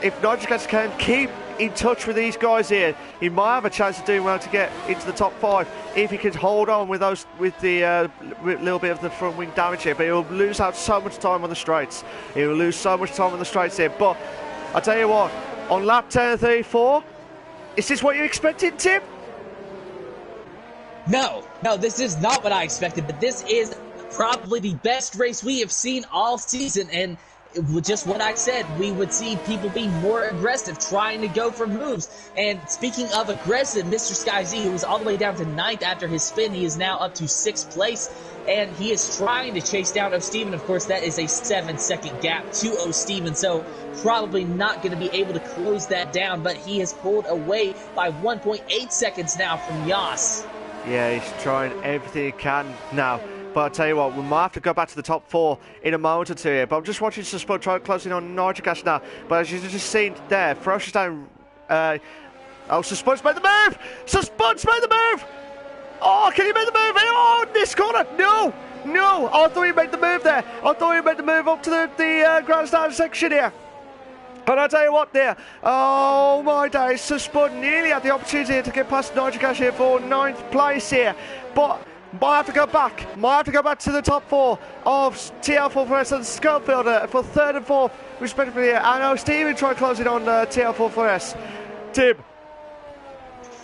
if Nitro Gash can keep in touch with these guys here, he might have a chance of doing well to get into the top 5 if he can hold on with the little bit of the front wing damage here. But he'll lose out so much time on the straights. He will lose so much time on the straights here. But I'll tell you what, on lap 10 and 34, is this what you expected, Tim? No, this is not what I expected, but this is probably the best race we have seen all season, and just what I said, we would see people be more aggressive, trying to go for moves. And speaking of aggressive, Mr. SkyZ, who was all the way down to 9th after his spin, he is now up to 6th place, and he is trying to chase down O'Steven. Of course, that is a 7-second gap to O'Steven, so probably not going to be able to close that down, but he has pulled away by 1.8 seconds now from Yoss. Yeah, he's trying everything he can now. But I'll tell you what, we might have to go back to the top 4 in a moment or two here. But I'm just watching Sir Spud try closing on Nitro Gash now. But as you've just seen there, Ferocious Dan. Sir Spud's made the move! Sir Spud's made the move! Oh, can he make the move? Oh, this corner! No! I thought he made the move there. I thought he made the move up to the grandstand section here. And I'll tell you what there, oh my days, Sir Spud nearly had the opportunity to get past Nitro Gash here for 9th place here. But might have to go back to the top 4 of TL4S and Schofielder for 3rd and 4th, respectively. I know Steven tried closing on TL4S. Tim.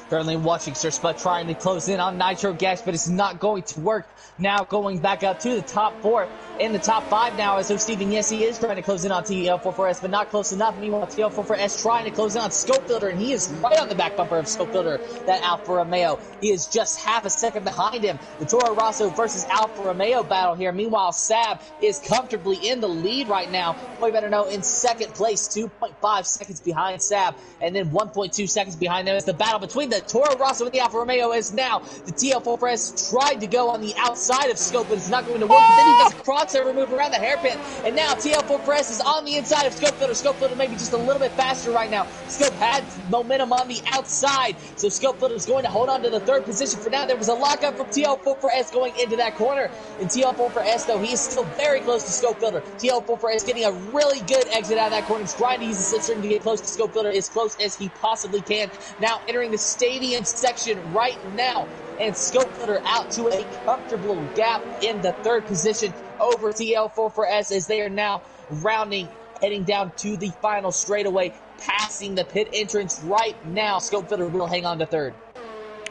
Currently watching Sir Spud trying to close in on Nitro Gash, but it's not going to work. Now going back up to the top 4. In the top 5 now is O'Steven. Yes, he is trying to close in on TL44S, but not close enough. Meanwhile, TL44S trying to close in on Schofielder, and he is right on the back bumper of Schofielder, that Alfa Romeo. He is just half a second behind him. The Toro Rosso versus Alfa Romeo battle here. Meanwhile, Sab is comfortably in the lead right now. We better know in 2nd place, 2.5 seconds behind Sab, and then 1.2 seconds behind them is the battle between the Toro Rosso and the Alfa Romeo. Is now the TL44S tried to go on the outside of Scope, but it's not going to work. But then he does a crossover move around the hairpin, and now TL4S is on the inside of Schofielder. Schofielder maybe just a little bit faster right now. Scope had momentum on the outside, so Schofielder is going to hold on to the 3rd position for now. There was a lockup from TL4S going into that corner, and TL4S, though, he is still very close to Schofielder. TL4S getting a really good exit out of that corner. He's trying to use the slipstream to get close to Schofielder, as close as he possibly can. Now entering the stadium section right now, and Schofielder out to a comfortable gap in the 3rd position over TL4S as they are now rounding, heading down to the final straightaway, passing the pit entrance right now. Schofielder will hang on to 3rd.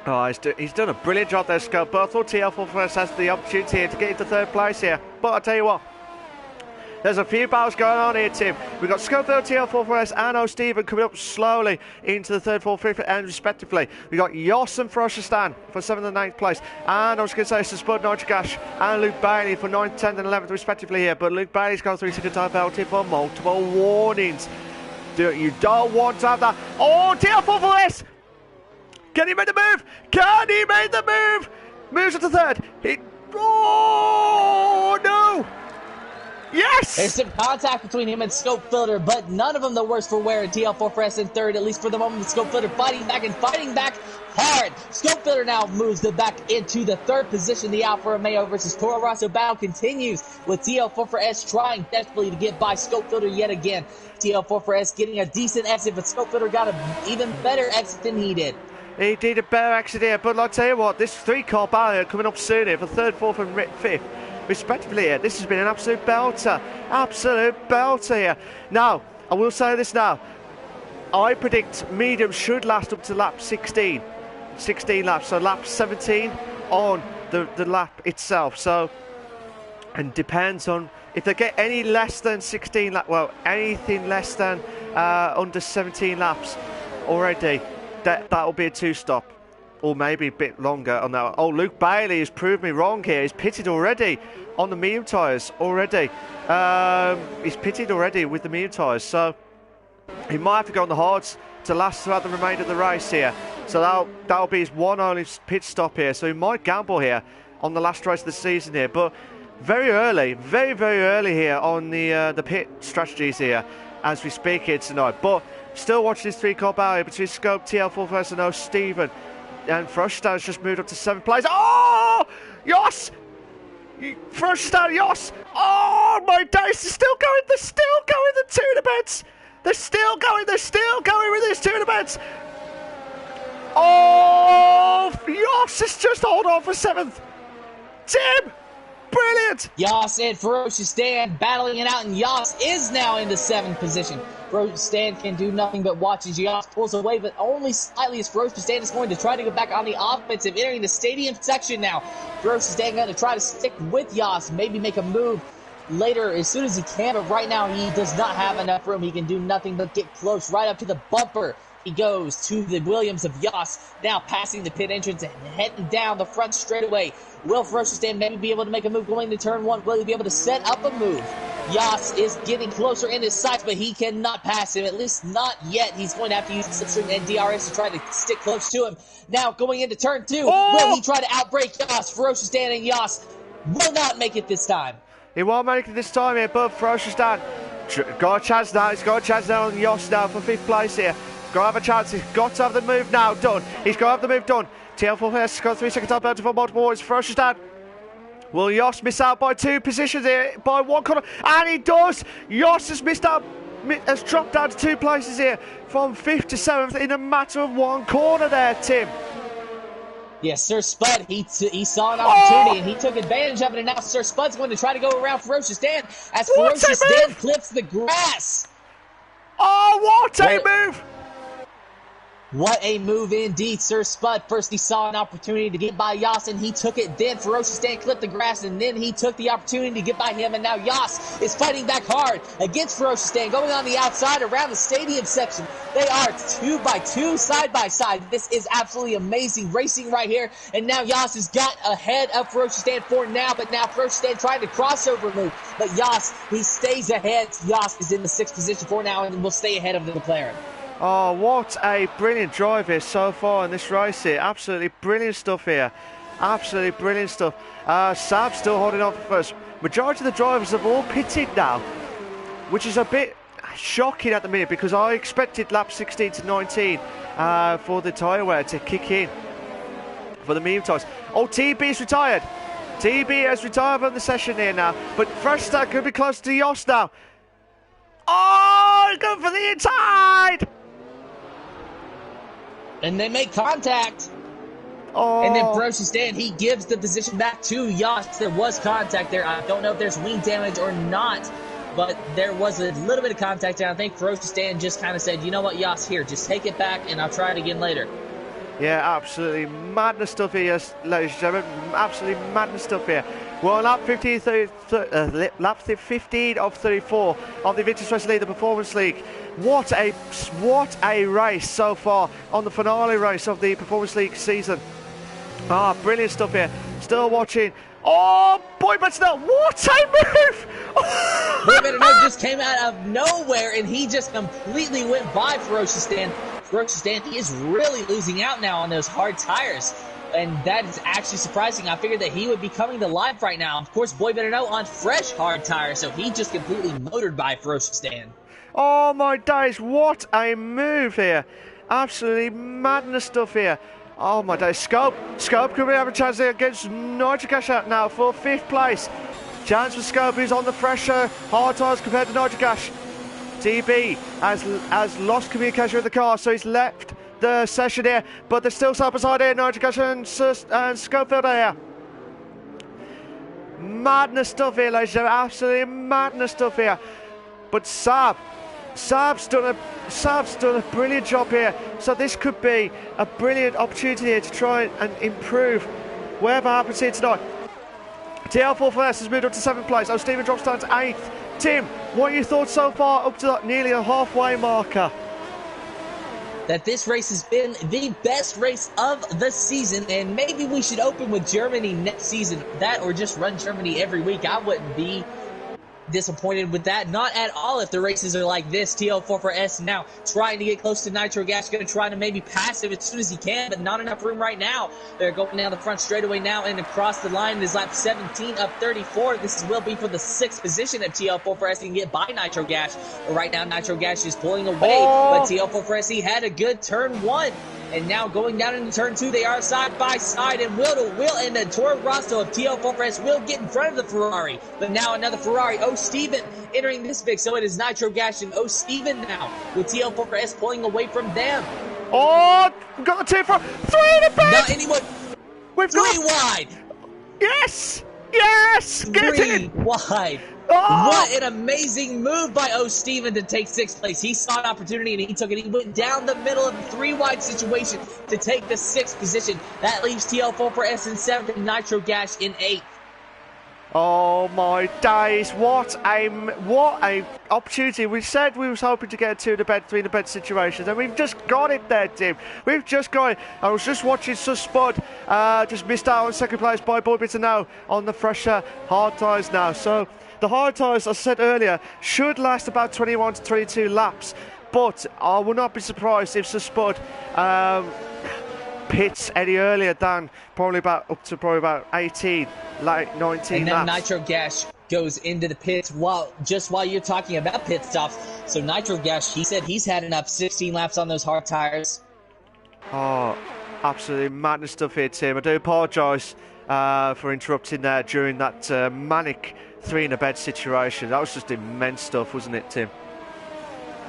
Oh, he's done a brilliant job there, Scott. But I thought TL4FS has the opportunity here to get into third place here. But I'll tell you what, there's a few battles going on here, Tim. We've got Schofield, TL4FS, and O'Stephen coming up slowly into the third, fourth, fifth, and respectively. We've got Yoss and Ferocious for 7th and 9th place. And I was going to say Spud, Nitrogash, and Luke Bailey for 9th, 10th, and 11th, respectively here. But Luke Bailey's gone 3-second time penalty for multiple warnings. You don't want to have that. Oh, TL4FS! Can he make the move? Can he make the move? Moves up to third. Oh, no! Yes! There's some contact between him and Scope Filter, but none of them the worse for wear. TL4FS in third, at least for the moment. Scope Filter fighting back and fighting back hard. Scope Filter now moves it back into the third position. The Alfa Romeo versus Toro Rosso battle continues with TL4FS trying desperately to get by Scope Filter yet again. TL4FS getting a decent exit, but Scope Filter got an even better exit than he did. He did a better exit here, but I'll tell you what, this three-car barrier coming up soon here for third, fourth, and fifth. Respectively here, this has been an absolute belter here. Now, I will say this now, I predict medium should last up to lap 16 laps, so lap 17 on the lap itself, so, and depends on, if they get any less than 16 laps, well, anything less than under 17 laps already, that'll be a two-stop. Or maybe a bit longer on that. Oh, Luke Bailey has proved me wrong here. He's pitted already on the medium tyres already. He's pitted already with the medium tyres, so he might have to go on the hards to last throughout the remainder of the race here. So that'll be his one only pit stop here. So he might gamble here on the last race of the season here. But very early, very, very early here on the pit strategies here as we speak here tonight. But still watching this three-car battle between Scope, TL4FS, and O'Stephen. And Ferocious has just moved up to 7th place. Oh! Yoss! Ferocious, Yoss! Oh my days! They're still going, the tournaments! They're still going with these tournaments! Oh! Yoss has just hold on for 7th! Tim! Brilliant! Yoss and Ferocious Stan battling it out, and Yoss is now in the 7th position. Ferocious Stan can do nothing but watch as Yoss pulls away, but only slightly as Ferocious Stan is going to try to get back on the offensive, entering the stadium section now. Ferocious Stan going to try to stick with Yoss, maybe make a move later as soon as he can, but right now he does not have enough room. He can do nothing but get close right up to the bumper. He goes to the Williams of Yoss, now passing the pit entrance and heading down the front straightaway. Will Ferocious Stan maybe be able to make a move going to turn 1? Will he be able to set up a move? Yoss is getting closer in his sights, but he cannot pass him, at least not yet. He's going to have to use Slipstream and DRS to try to stick close to him. Now going into turn 2, will he try to outbrake Yoss? Ferocious Stan and Yoss will not make it this time. He won't make it this time here, but Ferocious Stan got a chance now. He's got a chance now on Yoss now for 5th place here. Got to have a chance. He's got to have the move now done. He's got to have the move done. TL4FS got 3-second time penalty for multiple points. Ferocious Stan. Will Yoss miss out by 2 positions here, by 1 corner? And he does! Yoss has missed out, has dropped down to 2 places here, from 5th to 7th in a matter of 1 corner there, Tim. Yes, Sir Spud, he saw an opportunity and he took advantage of it, and now Sir Spud's going to try to go around Ferocious Stan as Ferocious Stan clips the grass. Oh, what a move! What a move indeed, Sir Spud. First he saw an opportunity to get by Yoss, and he took it. Then Ferocious Stan clipped the grass, and then he took the opportunity to get by him, and now Yoss is fighting back hard against Ferocious Stan, going on the outside around the stadium section. They are 2 by 2, side by side. This is absolutely amazing racing right here, and now Yoss has got ahead of Ferocious Stan for now, but now Ferocious Stan trying to crossover move, but Yoss, he stays ahead. Yoss is in the 6th position for now, and will stay ahead of the McLaren. Oh, what a brilliant drive here so far in this race here. Absolutely brilliant stuff here. Absolutely brilliant stuff. Sab still holding on for first. Majority of the drivers have all pitted now, which is a bit shocking at the minute because I expected lap 16 to 19 for the tyre wear to kick in for the medium tyres. Oh, TB's retired. TB has retired from the session here now, but Fresh Start could be close to Yoss now. Oh, going for the inside! And they make contact. Oh. And then Ferocious Stan, he gives the position back to Yoss. There was contact there. I don't know if there's wing damage or not, but there was a little bit of contact there. I think Ferocious Stan just kind of said, you know what, Yoss, here, just take it back, and I'll try it again later. Yeah, absolutely madness stuff here, ladies and gentlemen. Absolutely madness stuff here. We're on lap 15, lap 15 of 34 of the Invictus Racing League, the Performance League. What a race so far on the finale race of the Performance League season. Ah, brilliant stuff here. Still watching. Oh, boy, but no, what a move! Boy Better Know just came out of nowhere, and he just completely went by Ferocious Dan. Ferocious Dan, he is really losing out now on those hard tires. And that is actually surprising. I figured that he would be coming to life right now. Of course, Boy Better Know on fresh hard tires, so he just completely motored by Ferocious Dan. Oh my days, what a move here. Absolutely madness stuff here. Oh my days, Scope could we have a chance here against Nitric Ash now for 5th place. Chance for Scope, who's on the fresher hard tyres compared to Nitric Ash. DB has lost communication with the car, so he's left the session here, but there's still side beside here, Nitric Ash and Scopefield here. Madness stuff here, ladies and gentlemen, absolutely madness stuff here. But Sab's done a brilliant job here, so this could be a brilliant opportunity here to try and improve whatever happens here tonight. TL4FS has moved up to 7th place. Oh, Stephen drops down to 8th. Tim, what are your thoughts so far up to that nearly a halfway marker? That this race has been the best race of the season, and maybe we should open with Germany next season. That or just run Germany every week. I wouldn't be disappointed with that, not at all, if the races are like this. TL4FS now trying to get close to Nitro Gas, going to try to maybe pass him as soon as he can, but not enough room right now. They're going down the front straightaway now and across the line. This lap 17 of 34. This will be for the 6th position if TL4FS can get by Nitro Gas. But right now Nitro Gas is pulling away, but TL4FS, he had a good turn 1. And now going down into turn 2, they are side by side, and wheel to wheel, and the Toro Rosso of TL4FS will get in front of the Ferrari. But now another Ferrari, O. Steven, entering this mix. So it is Nitro Gas and O. Steven now, with TL4FS pulling away from them. Oh, we've got the 2 for 3 in the back. Not anyone. We've 3 got wide. Yes, yes, get 3 it wide. Oh! What an amazing move by O. Steven to take 6th place. He saw an opportunity and he took it. He went down the middle of the 3-wide situation to take the 6th position. That leaves TL4FS in 7th and Nitro Gas in 8th. Oh my days! What a opportunity! We said we was hoping to get to the bed, 3 in the bed situations, and we've just got it there, Tim. We've just got it. I was just watching Spud, just missed out on 2nd place by Boy Better Know on the fresher hard tyres now. So the hard tyres, as I said earlier, should last about 21 to 22 laps, but I will not be surprised if Spud pits any earlier than probably about 18, like 19 and then laps. Nitro Gas goes into the pits while you're talking about pit stops. So Nitro Gas, he said he's had enough 16 laps on those hard tires. Oh, absolutely madness stuff here, Tim. I do apologise for interrupting there during that manic 3 in a bed situation. That was just immense stuff, wasn't it, Tim?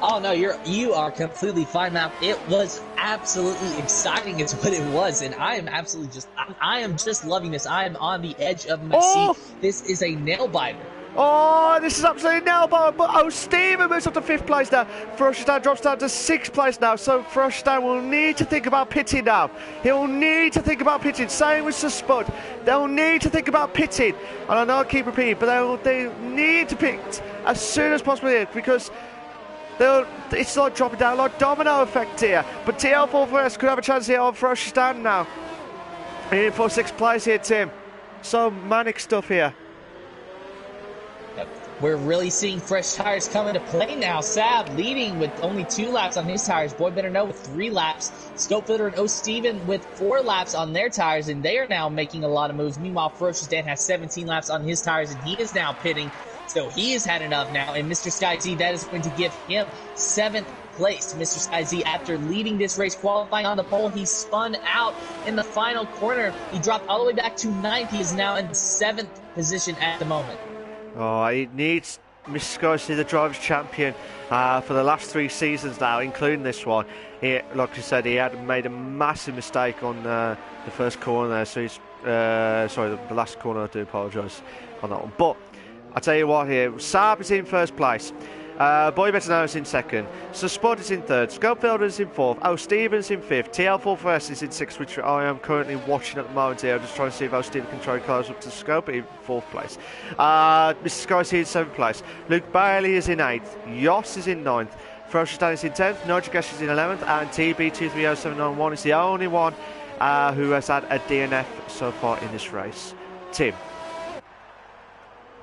Oh no, you are completely fine, man. It was absolutely exciting, is what it was, and I am absolutely I am just loving this. I am on the edge of my seat. This is a nail biter. Oh, this is absolutely nail biter. But oh, Steven moves up to 5th place now. Ferocious Dan drops down to 6th place now. So Ferocious Dan will need to think about pitting now. He'll need to think about pitting. Same with Spud. They'll need to think about pitting. And I know I keep repeating, but they need to pit as soon as possible here, because it's like dropping down like domino effect here. But TL4FS could have a chance here on Ferocious Dan now. In for 6th place here, Tim. So manic stuff here. We're really seeing fresh tires come into play now. Sab leading with only 2 laps on his tires. Boy Better Know with 3 laps. Scopefielder and O. Steven with 4 laps on their tires, and they are now making a lot of moves. Meanwhile, Ferocious Dan has 17 laps on his tires, and he is now pitting. So he has had enough now, and Mr. Sky Z, that is going to give him 7th place. Mr. Sky Z, after leading this race, qualifying on the pole, he spun out in the final corner. He dropped all the way back to 9th. He is now in 7th position at the moment. Oh, he needs Mr. Sky Z, the driver's champion, for the last 3 seasons now, including this one. Like I said, he had made a massive mistake on the first corner there. So he's sorry, the last corner. I do apologise on that one, but I tell you what here, Saab is in 1st place. Boy Better Know is in second. So Spot is in third. Scopefielder is in fourth. Oh, Stevens in fifth. TL4FS is in sixth, which I am currently watching at the moment here. I'm just trying to see if Steven can try close up to Scope in fourth place. Mr. Sky's in seventh place. Luke Bailey is in eighth. Yoss is in ninth. Ferocious Dan is in 10th. Nigel Gash is in 11th. And TB230791 is the only one who has had a DNF so far in this race. Tim.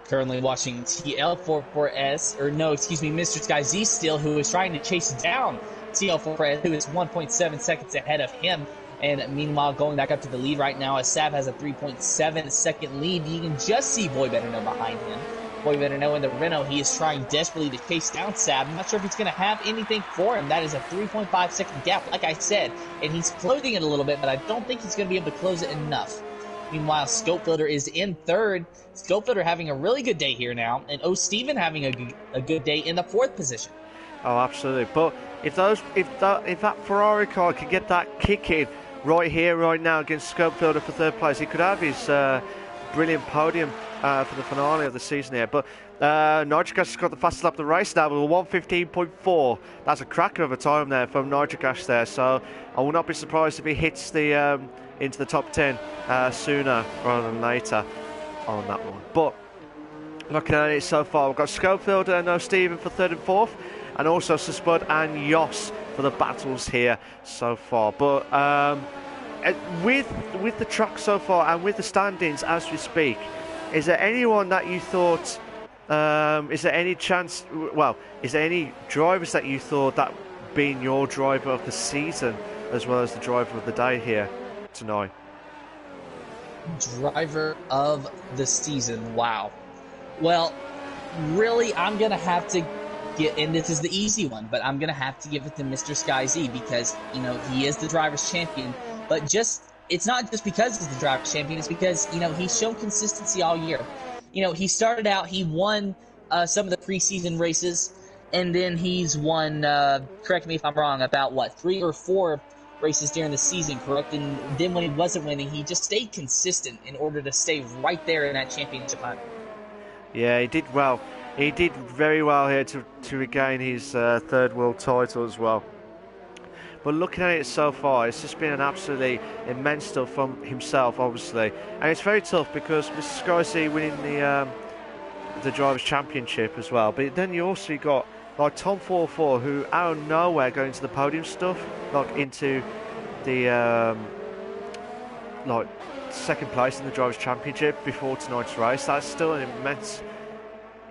Currently watching TL44S, or no, excuse me, Mr. Sky Z still, who is trying to chase down TL44S, who is 1.7 seconds ahead of him. And meanwhile, going back up to the lead right now, as Sab has a 3.7 second lead. You can just see Boy Better Know behind him. Boy Better Know in the Renault, he is trying desperately to chase down Sab. I'm not sure if he's going to have anything for him. That is a 3.5 second gap, like I said. And he's closing it a little bit, but I don't think he's going to be able to close it enough. Meanwhile, Scopefielder is in third. Scopefielder having a really good day here now, and Steven having a good day in the fourth position. Oh, absolutely. But if that Ferrari car can get that kick in right here, right now against Scopefielder for third place, he could have his brilliant podium for the finale of the season here. But Nitrogas has got the fastest lap of the race now with a 1:15.4. That's a cracker of a time there from Nitrogas there. So I will not be surprised if he hits the into the top 10 sooner rather than later on that one. But looking at it so far, we've got Scopefielder and Steven for third and fourth, and also Spud and Yoss for the battles here so far. But with the track so far and with the standings as we speak, is there anyone that you thought, is there any chance, well, is there any drivers that you thought that being your driver of the season as well as the driver of the day here tonight? Driver of the season, wow. Well, really, I'm going to have to get, and this is the easy one, but I'm going to have to give it to Mr. Sky Z because, you know, he is the driver's champion, but it's not just because he's the driver's champion, it's because, you know, he's shown consistency all year. You know, he started out, he won some of the preseason races, and then he's won, correct me if I'm wrong, about, 3 or 4 races during the season, correct? And then when he wasn't winning, he just stayed consistent in order to stay right there in that championship hunt. Yeah, he did well. He did very well here to regain his third world title as well. But looking at it so far, it's just been an absolutely immense stuff from himself, obviously. And it's very tough because Mr. Skycy winning the Drivers' Championship as well. But then you also got like Tom 44, who out of nowhere going to the podium stuff, like into the like second place in the Drivers' Championship before tonight's race. That's still an immense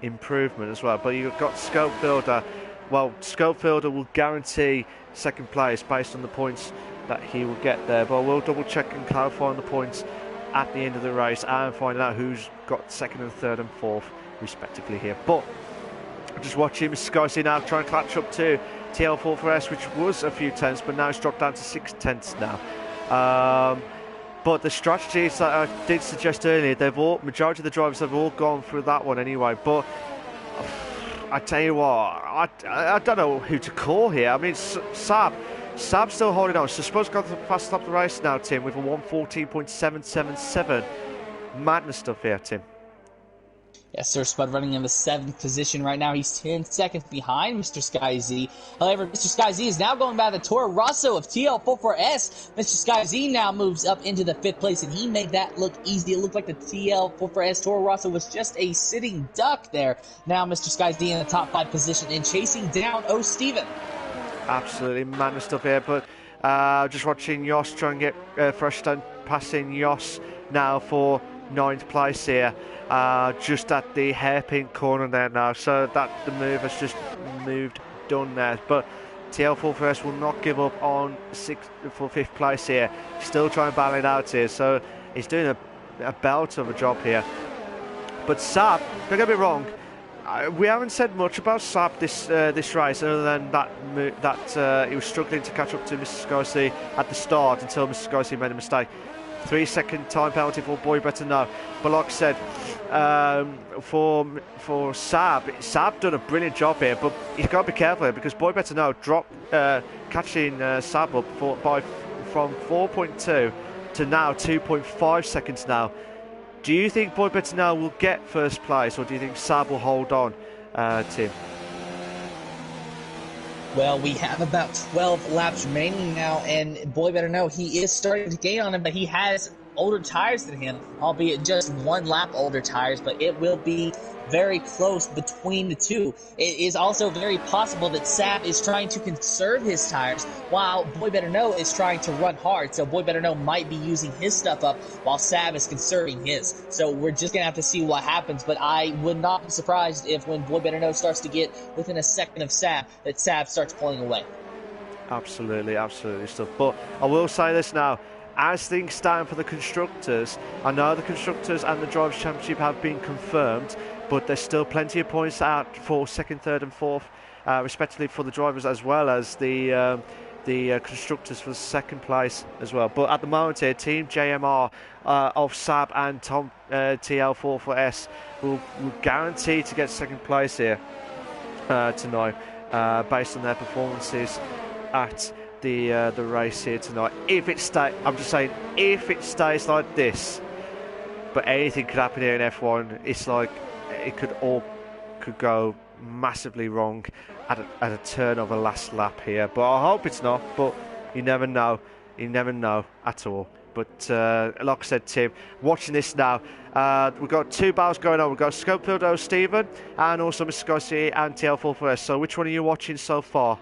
improvement as well. But you've got Scopefielder. Well, Scopefielder will guarantee second place based on the points that he will get there. But we'll double check and clarify on the points at the end of the race and find out who's got second and third and fourth respectively here. But just watching Mr. Skycy now trying to catch up to TL44S, which was a few tenths, but now it's dropped down to 6 tenths now. But the strategies that I did suggest earlier, majority of the drivers have all gone through that one anyway. But I tell you what, I don't know who to call here. I mean, Sab's still holding on. So Spud's got the fastest lap of the race now, Tim, with a 1:14.777. Madness stuff here, Tim. Yes, sir. Spud running in the 7th position right now. He's 10 seconds behind Mr. Sky Z. However, Mr. Sky Z is now going by the Toro Rosso of TL44S. Mr. Sky Z now moves up into the 5th place, and he made that look easy. It looked like the TL44S Toro Rosso was just a sitting duck there. Now Mr. Sky Z in the top 5 position and chasing down Steven. Absolutely madness stuff here, but just watching Yoss try and get fresh done, passing Yoss now for 9th place here. Just at the hairpin corner there now, so that the move has just moved done there. But TL4FS will not give up on 5th place here. Still trying to battle it out here, so he's doing a belt of a job here. But Sab, don't get me wrong, we haven't said much about Sab this race, other than that he was struggling to catch up to Mr. Scorsese at the start until Mr. Scorsese made a mistake. 3-second time penalty for Boy Better Know. But like I said, for Sab done a brilliant job here, but he's got to be careful here because Boy Better Know dropped, catching Sab up from 4.2 to now 2.5 seconds now. Do you think Boy Better Know will get first place, or do you think Sab will hold on, Tim? Well, we have about 12 laps remaining now, and boy better know he is starting to gain on him, but he has older tires than him, albeit just 1 lap older tires, but it will be very close between the two. It is also very possible that Sab is trying to conserve his tires, while Boy Better Know is trying to run hard, so Boy Better Know might be using his stuff up while Sab is conserving his. So we're just going to have to see what happens, but I would not be surprised if when Boy Better Know starts to get within a second of Sab, that Sab starts pulling away. Absolutely, absolutely stuff. But I will say this now. As things stand for the Constructors, I know the Constructors and the Drivers' Championship have been confirmed, but there's still plenty of points out for second, third and fourth, respectively for the drivers as well as the Constructors for the second place as well. But at the moment here, Team JMR of Sab and Tom TL44S will guarantee to get second place here tonight based on their performances at the race here tonight. If it I'm just saying, if it stays like this, but anything could happen here in F1. It's like it could go massively wrong at a turn of a last lap here. But I hope it's not. But you never know. You never know at all. But like I said, Tim, watching this now, we've got 2 battles going on. We've got Scopefield Stephen and also Mr. Garcia and TL44S. So which one are you watching so far?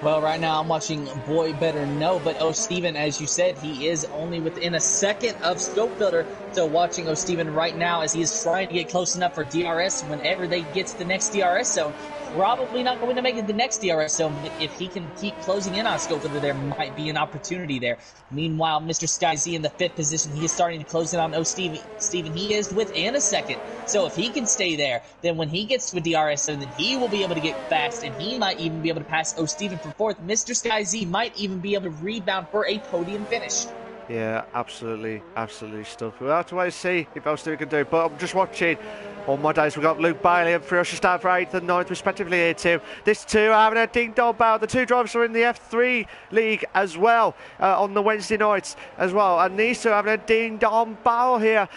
Well, right now I'm watching Boy Better Know, but O'Steven, as you said, he is only within a second of Scope Builder. So watching O'Steven right now as he is trying to get close enough for DRS whenever they get to the next DRS zone. Probably not going to make it the next DRS zone, but if he can keep closing in on Scope Builder, there might be an opportunity there. Meanwhile, Mr. Sky Z in the 5th position, he is starting to close in on O'Steven. He is within a second. So if he can stay there, then when he gets to a DRS zone, then he will be able to get fast, and he might even be able to pass O'Steven for 4th. Mr. Sky Z might even be able to rebound for a podium finish. Yeah, absolutely stuff. We'll have to wait and see if O'Steven can do it. But I'm just watching. On my days, we've got Luke Bailey and Prix stand for 8th and 9th respectively here, Tim. This two are having a ding-dong battle. The two drivers are in the F3 League as well on the Wednesday nights as well. And these two are having a ding-dong battle here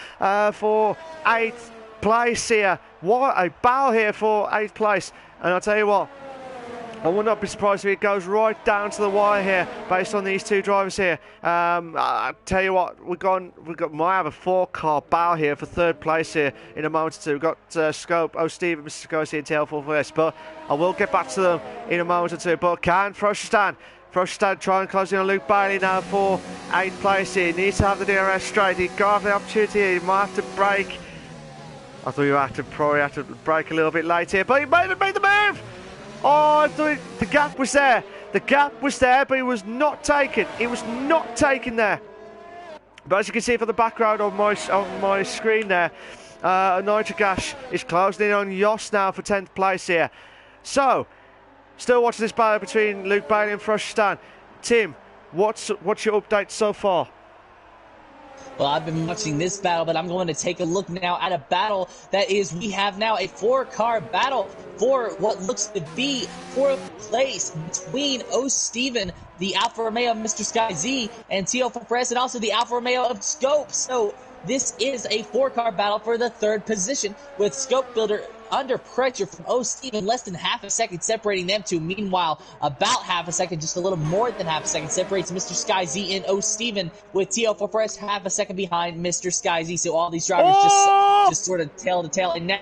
for 8th place here. What a battle here for 8th place. And I'll tell you what, I would not be surprised if it goes right down to the wire here, based on these two drivers here. I tell you what, might have a 4-car battle here for 3rd place here in a moment or two. We've got Scope, O'Steven, Mr. Scorsese and TL44S, but I will get back to them in a moment or two. But can Froststand try and close in on Luke Bailey now for 8th place here. He needs to have the DRS straight. He got the opportunity here. He might have to brake. I thought you probably have to brake a little bit late here, but he made the move. Oh, I thought the gap was there. The gap was there, but it was not taken. It was not taken there. But as you can see from the background on my screen there, Nitrogash is closing in on Yoss now for 10th place here. So, still watching this battle between Luke Bailey and Frostan. Tim, what's your update so far? Well, I've been watching this battle, but I'm going to take a look now at a battle that is, we have now a 4-car battle for what looks to be 4th place between O'Steven, the Alfa Romeo of Mr. Sky Z, and TL4S, and also the Alfa Romeo of Scope. So this is a 4-car battle for the 3rd position, with Scope Builder under pressure from O'Steven, less than half a second separating them two. Meanwhile, about half a second, just a little more than half a second, separates Mr. Sky Z and O'Steven, with TL4S half a second behind Mr. Sky Z. So all these drivers just sort of tail to tail. And now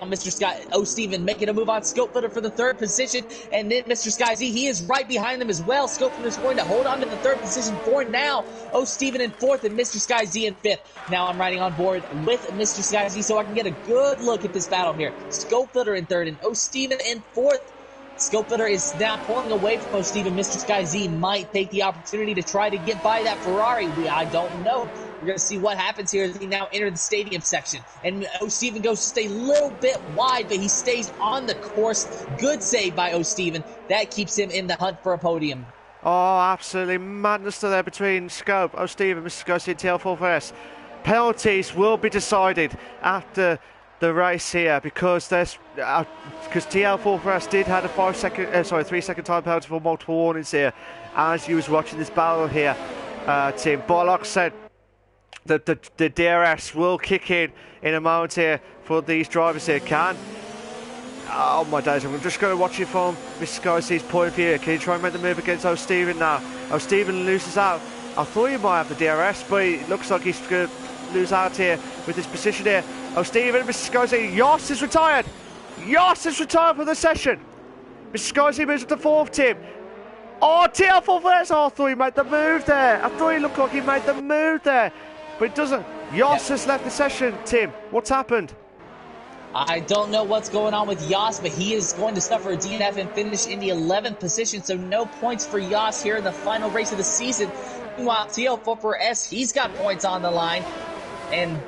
O'Steven making a move on Scope Builder for the 3rd position. And then Mr. Sky Z, he is right behind them as well. Scope Builder is going to hold on to the 3rd position for now. O'Steven in 4th and Mr. Sky Z in 5th. Now I'm riding on board with Mr. Sky Z so I can get a good look at this battle here. Scope Builder in 3rd and O'Steven in 4th. Scope Builder is now pulling away from O'Steven. Mr. Sky Z might take the opportunity to try to get by that Ferrari. I don't know. We're going to see what happens here as we now enter the stadium section. And O'Steven goes just a little bit wide, but he stays on the course. Good save by O'Steven. That keeps him in the hunt for a podium. Oh, absolutely madness there between Scope, O'Steven, Mr. Scorsese and TL4S. Penalties will be decided after the race here because TL4S did have a 3-second time penalty for multiple warnings here as you was watching this battle here, Tim. But like I said, the DRS will kick in a moment here for these drivers here. Can Oh my days, I'm just going to watch it from Mr. Skysea's point of view. Can you try and make the move against O'Stephen now? O'Stephen loses out. I thought he might have the DRS, but it looks like he's going to lose out here with his position here. O'Stephen, Mr. Skysea, Yoss is retired. Yoss is retired from the session. Mr. Skysea moves up to 4th, Tim. Oh, TL4S. Oh, I thought he made the move there. I thought he looked like he made the move there, but it doesn't. Yoss has left the session, Tim. What's happened? I don't know what's going on with Yoss, but he is going to suffer a DNF and finish in the 11th position, so no points for Yoss here in the final race of the season. Meanwhile, TL4S, he's got points on the line, and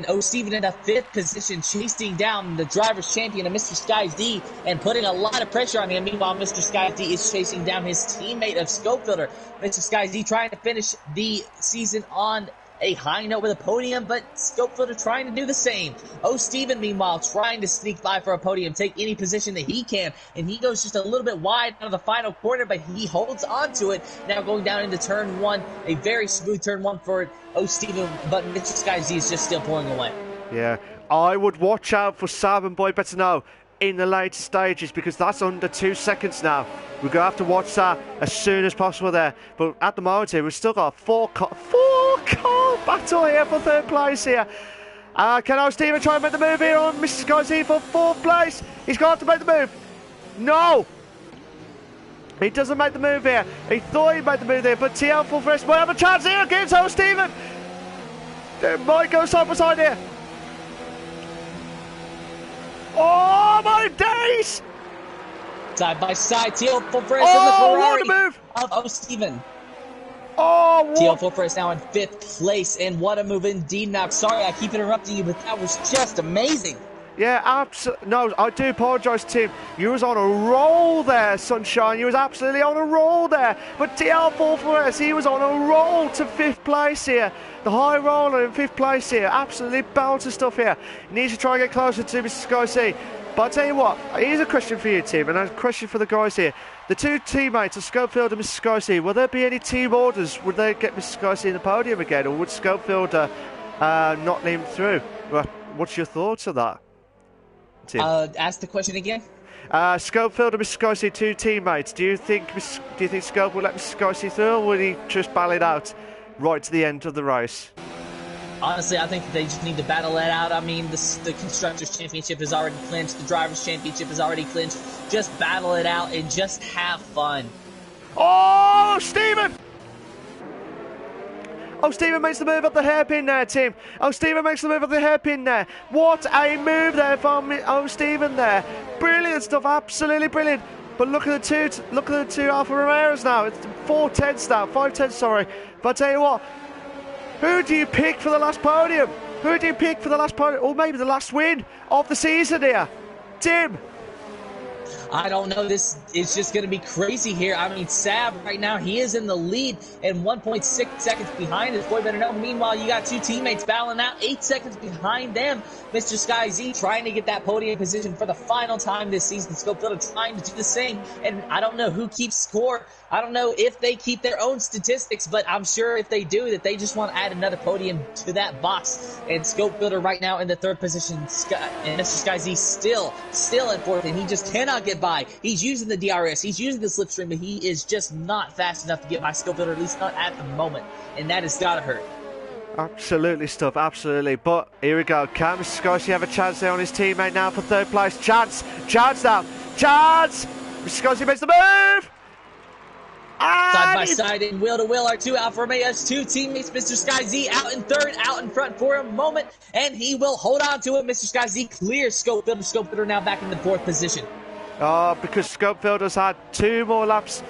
O'Stephen in the 5th position, chasing down the driver's champion of Mr. Skies D and putting a lot of pressure on him. Meanwhile, Mr. Skies D is chasing down his teammate of Scopefilter. Mr. Skies D trying to finish the season on a high note with a podium, but Scopefilter trying to do the same. O'Stephen, meanwhile, trying to sneak by for a podium, take any position that he can, and he goes just a little bit wide out of the final corner, but he holds on to it. Now going down into turn 1, a very smooth turn 1 for O'Stephen, but Mr. Sky Z is just still pulling away. Yeah, I would watch out for Sab and Boy Better Know in the later stages, because that's under 2 seconds now. We're going to have to watch that as soon as possible there. But at the moment here, we've still got a four-car battle here for 3rd place here. Can O'Stephen try and make the move here on Mr. Skyzy for 4th place? He's going to have to make the move. No! He doesn't make the move here. He thought he made the move there, but TL4S might have a chance here against O'Stephen. They might go side by side here. Oh my days! Side by side, TL4S in the Ferrari what a move of O'Stephen. Oh, what? TL4S now in 5th place, and what a move indeed. Now, sorry I keep interrupting you, but that was just amazing. Yeah, absolutely. No, I do apologise, Tim. You was on a roll there, Sunshine. You was absolutely on a roll there. But TL4S, he was on a roll to 5th place here. The high roller in 5th place here. Absolutely belter stuff here. He needs to try and get closer to Mr. Sky C. But I'll tell you what, here's a question for you, Tim, and a question for the guys here. The 2 teammates of Schofield and Mr. Sky C, will there be any team orders? Would they get Mr. Sky C in the podium again, or would Schofield not let him through? What's your thoughts on that? Ask the question again. Schofield and Mr. Scorsese, 2 teammates. Do you think Scope will let Mr. Scorsese through, or will he just battle it out right to the end of the race? Honestly, I think they just need to battle it out. I mean, the Constructors' Championship is already clinched. The Drivers' Championship is already clinched. Just battle it out and just have fun. Oh, Stephen! Oh, Stephen makes the move at the hairpin there, Tim. Oh, Stephen makes the move at the hairpin there. What a move there from Stephen there. Brilliant stuff, absolutely brilliant. But look at the two Alfa Romeos now. It's 4/10 now, 5/10, sorry. But I tell you what, who do you pick for the last podium? Who do you pick for the last podium, or maybe the last win of the season here? Tim. I don't know. This is just going to be crazy here. I mean, Sab right now, he is in the lead and 1.6 seconds behind his boy better know. Meanwhile, you got 2 teammates battling out 8 seconds behind them. Mr. Sky Z trying to get that podium position for the final time this season. Scopefilter trying to do the same. And I don't know who keeps score. I don't know if they keep their own statistics, but I'm sure if they do, that they just want to add another podium to that box. And Scopefilter right now in the 3rd position, and Mr. Sky Z still in 4th, and he just cannot get by. He's using the DRS, he's using the slipstream, but he is just not fast enough to get by Scopefilter, at least not at the moment, and that has got to hurt. Absolutely stuff, absolutely. But here we go. Can Mr. Scorsese have a chance there on his teammate now for 3rd place? Chance now, chance! Mr. Scorsese makes the move! Side by side and wheel to wheel are 2 Alfa Romeos, 2 teammates. Mr. Sky Z out in 3rd, out in front for a moment, and he will hold on to it. Mr. Sky Z clears Scopefilter. Scopefilter now back in the 4th position. Because Scopefilter has had 2 more laps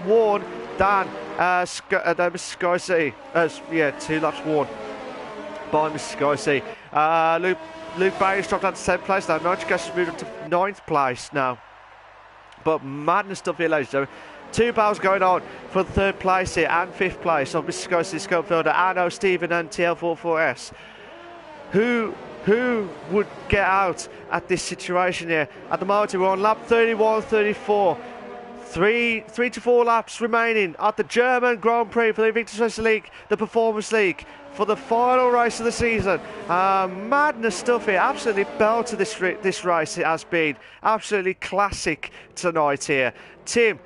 worn than Mr. Scorsese. Yeah, 2 laps worn by Mr. Scorsese. Luke Barry's dropped down to 7th place now. Nigel Gas has moved up to 9th place now. But madness stuff here, ladies and gentlemen. 2 battles going on for the 3rd place here and 5th place of Mr. Scorsese, Scopefilter, and O'Stephen and TL44S. Who would get out at this situation here? At the moment, we're on lap 31, 34. 3 to 4 laps remaining at the German Grand Prix for the Invictus Racing League, the Performance League. for the final race of the season. Madness stuff here. Absolutely belted this race. It has been absolutely classic tonight here. Tim,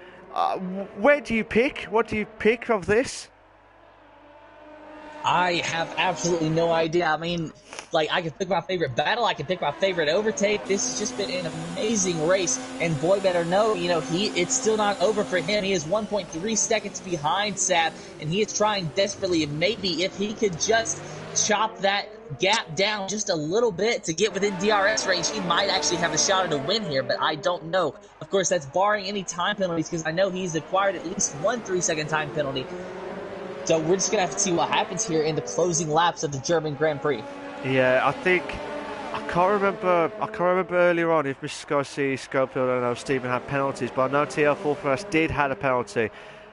where do you pick? What do you pick of this? I have absolutely no idea. I mean, like, I can pick my favorite battle. I can pick my favorite overtake. This has just been an amazing race. And boy better know, you know, it's still not over for him. He is 1.3 seconds behind Sab, and he is trying desperately. And maybe if he could just chop that gap down just a little bit to get within DRS range, he might actually have a shot at a win here, but I don't know. Of course, that's barring any time penalties, because I know he's acquired at least one 3-second time penalty. So we're just going to have to see what happens here in the closing laps of the German Grand Prix. Yeah, I can't remember earlier on if Mr. Garcia, Schofield, and Stephen had penalties, but I know TL4 did have a penalty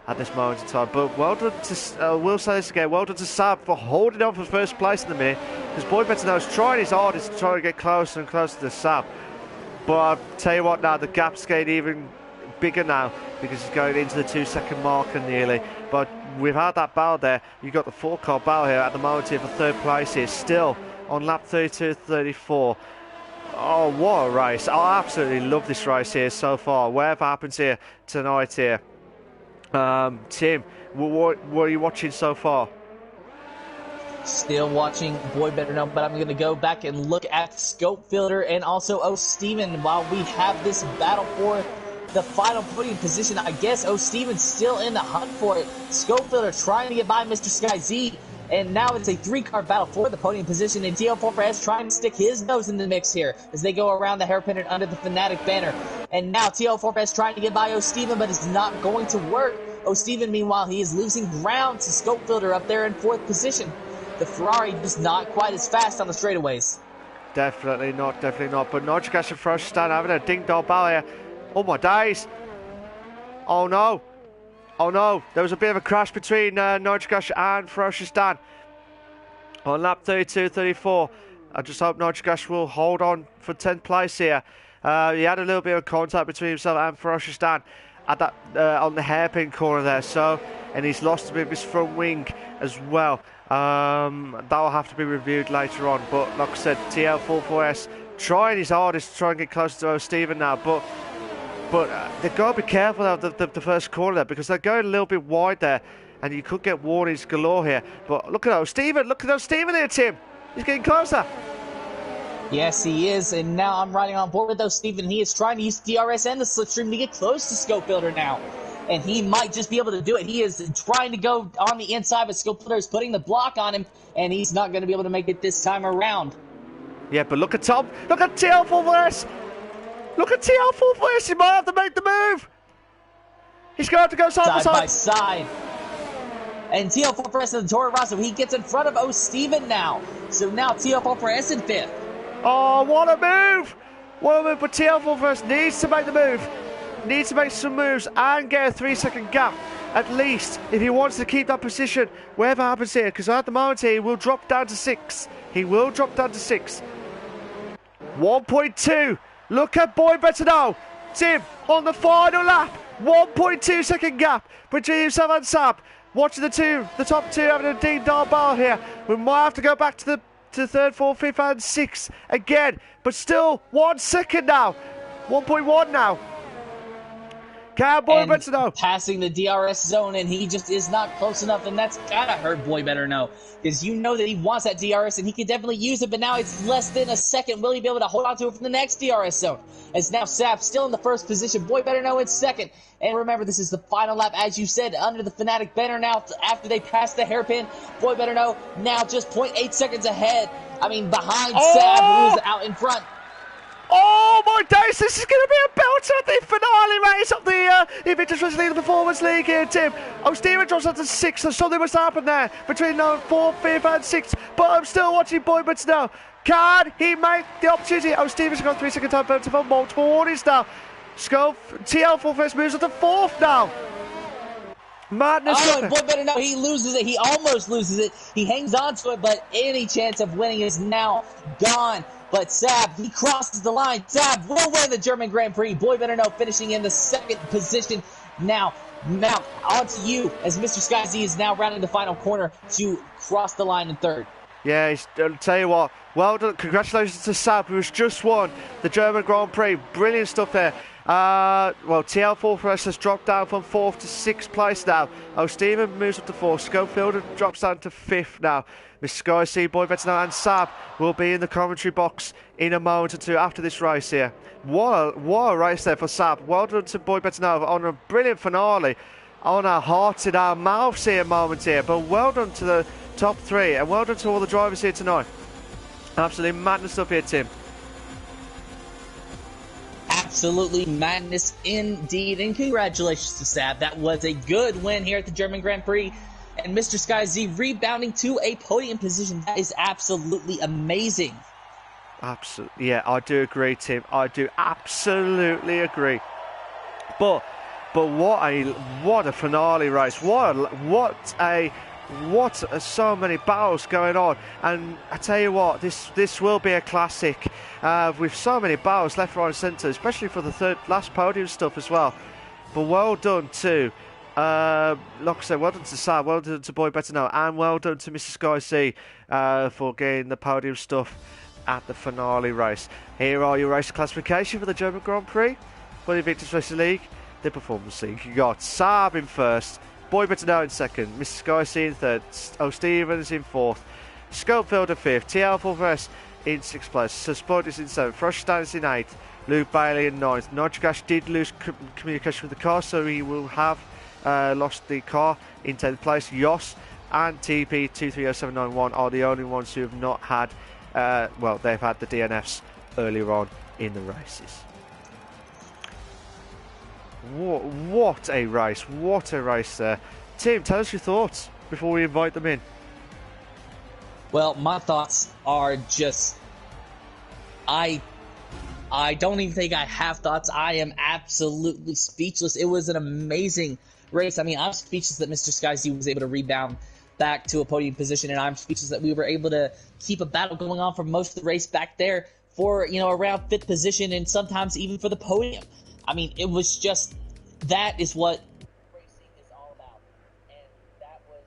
at this moment in time. But well done to, we'll say this again, well done to Sab for holding on for first place in the minute, because Boy Better Know is trying his hardest to try to get closer and closer to Sab. But I'll tell you what now, the gap's getting even bigger now, because he's going into the 2-second marker nearly. But we've had that battle there. You've got the 4-car battle here at the moment here for third place here, still on lap 32-34. Oh, what a race. I absolutely love this race here so far. Whatever happens here tonight here. Tim, what are you watching so far? Still watching Boy Better Know, but I'm going to go back and look at Scopefielder and also O'Steven while we have this battle for the final podium position. I guess O'Steven's still in the hunt for it. Scopefielder trying to get by Mr. Sky Z, and now it's a 3-car battle for the podium position, and TL4S trying to stick his nose in the mix here as they go around the hairpin and under the Fnatic banner. And now TL4S trying to get by O'Steven, but it's not going to work. O'Steven, meanwhile, he is losing ground to Scopefielder up there in 4th position. The Ferrari just not quite as fast on the straightaways. Definitely not. But Nodrikash and Frosh stand having a ding-dong battle here. Oh my days. Oh no. There was a bit of a crash between Nodrikash and Ferocious-Dan on lap 32-34. I just hope Nodrikash will hold on for 10th place here. He had a little bit of contact between himself and Ferocious-Dan at that on the hairpin corner there. So, and he's lost a bit of his front wing as well. That will have to be reviewed later on. But like I said, TL44S trying his hardest to try and get closer to O'Steven now. But they've got to be careful of the first corner there, because they're going a little bit wide there, and you could get warnings galore here. But look at O'Steven. Look at O'Steven there, Tim. He's getting closer. Yes, he is, and now I'm riding on board with O'Steven. He is trying to use DRS and the slipstream to get close to Scopefielder now, and he might just be able to do it. He is trying to go on the inside, but Scopefielder is putting the block on him, and he's not going to be able to make it this time around. Yeah, but look at Tom. Look at TL4S. Look at TL4S. He might have to make the move. He's going to have to go side by side. And TL4S and Toro Rosso, he gets in front of O'Steven now. So now TL4S in 5th. Oh, what a move! What a move, but TL4S needs to make the move. Needs to make some moves and get a 3-second gap, at least, if he wants to keep that position, whatever happens here. Because at the moment here, he will drop down to 6. He will drop down to 6. 1.2. Look at Boy Better Know. Tim, on the final lap. 1.2 second gap between himself and Sab. Watching the top two having a ding-dong battle here. We might have to go back to the 3rd, 4th, 5th and 6th again. But still 1 second now. 1.1 now. Can Boy Better Know passing the DRS zone, and he just is not close enough, and that's gotta hurt Boy Better Know, because you know that he wants that DRS and he can definitely use it, but now it's less than a second. Will he be able to hold on to it from the next DRS zone? As now Sab still in the 1st position, Boy Better Know in 2nd. And remember, this is the final lap, as you said, under the Fnatic banner now after they pass the hairpin. Boy Better Know now just 0.8 seconds ahead. I mean, behind Sab, who is out in front. Oh my days, this is going to be a belter at the finale race of the Invictus Racing League, the Performance League here, Tim. O'Steven drops down to 6, so something must happen there between 4th, 5th and 6th. But I'm still watching Boy Better Know. Can he make the opportunity? O'Steven's got 3-second time penalty for multiple warnings now. TL4 moves up to 4th now. Madness. Oh, and Boy Better Know, he loses it. He almost loses it. He hangs on to it, but any chance of winning is now gone. But Sab, he crosses the line. Sab will win the German Grand Prix. Boy Better Know finishing in the 2nd position. Now, on to you, as Mr. Sky Z is now rounding the final corner to cross the line in third. Yeah, I'll tell you what, well done. Congratulations to Sab, who's just won the German Grand Prix. Brilliant stuff there. Well, TL4 for us has dropped down from 4th to 6th place now. Steven moves up to 4th. Schofield drops down to 5th now. Mr. Sky C, Boy Better Know, and Sab will be in the commentary box in a moment or two after this race here. What a race there for Sab. Well done to Boy Better Know on a brilliant finale. On our hearts, in our mouths here, moment here. But well done to the top 3, and well done to all the drivers here tonight. Absolutely madness stuff here, Tim. Absolutely madness indeed, and congratulations to Sab. That was a good win here at the German Grand Prix, and Mr. Sky Z rebounding to a podium position. That is absolutely amazing. Absolutely, yeah, I do agree, Tim. I do absolutely agree. But what a finale race! What so many battles going on, and I tell you what, this will be a classic with so many battles left, right and centre, especially for the last podium stuff as well. But well done to like I said, well done to Sam, well done to Boy Better Know, and well done to Mr. Sky C for getting the podium stuff at the finale race. Here are your race classification for the German Grand Prix for the Invictus Racing League, the Performance League. You got Saab in first, Boy Better Know in second, Mr. Sky C in third, Stevens in fourth, Schofield in fifth, TL4S in sixth place, Sir Sport is in seventh, Froschstein is in eighth, Luke Bailey in ninth. Nitrogash did lose communication with the car, so he will have lost the car in 10th place. Yoss and TP230791 are the only ones who have not had, well, they've had the DNFs earlier on in the races. What a race there. Tim, tell us your thoughts before we invite them in. Well, my thoughts are just, I don't even think I have thoughts. I am absolutely speechless. It was an amazing race. I mean, I'm speechless that Mr. Sky Z was able to rebound back to a podium position, and I'm speechless that we were able to keep a battle going on for most of the race back there for, you know, around fifth position and sometimes even for the podium. I mean, it was just, that is what racing is all about, and that was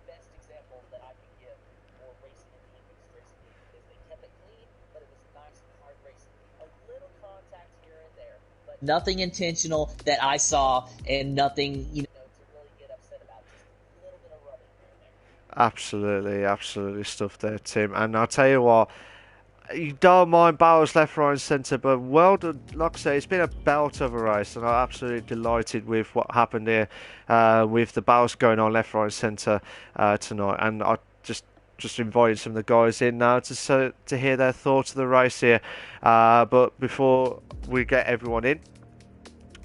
the best example that I could give for racing in the Invictus Racing League, because they kept it clean, but it was nice and hard racing. A little contact here and there, but nothing intentional that I saw, and nothing, you know, to really get upset about. Just a little bit of rubbing here and there. Absolutely stuff there, Tim. And I'll tell you what, you don't mind battles left, right and centre, but well done. Like I say, it's been a belt of a race, and I'm absolutely delighted with what happened here with the battles going on left, right and centre tonight. And I just invited some of the guys in now to hear their thoughts of the race here. But before we get everyone in,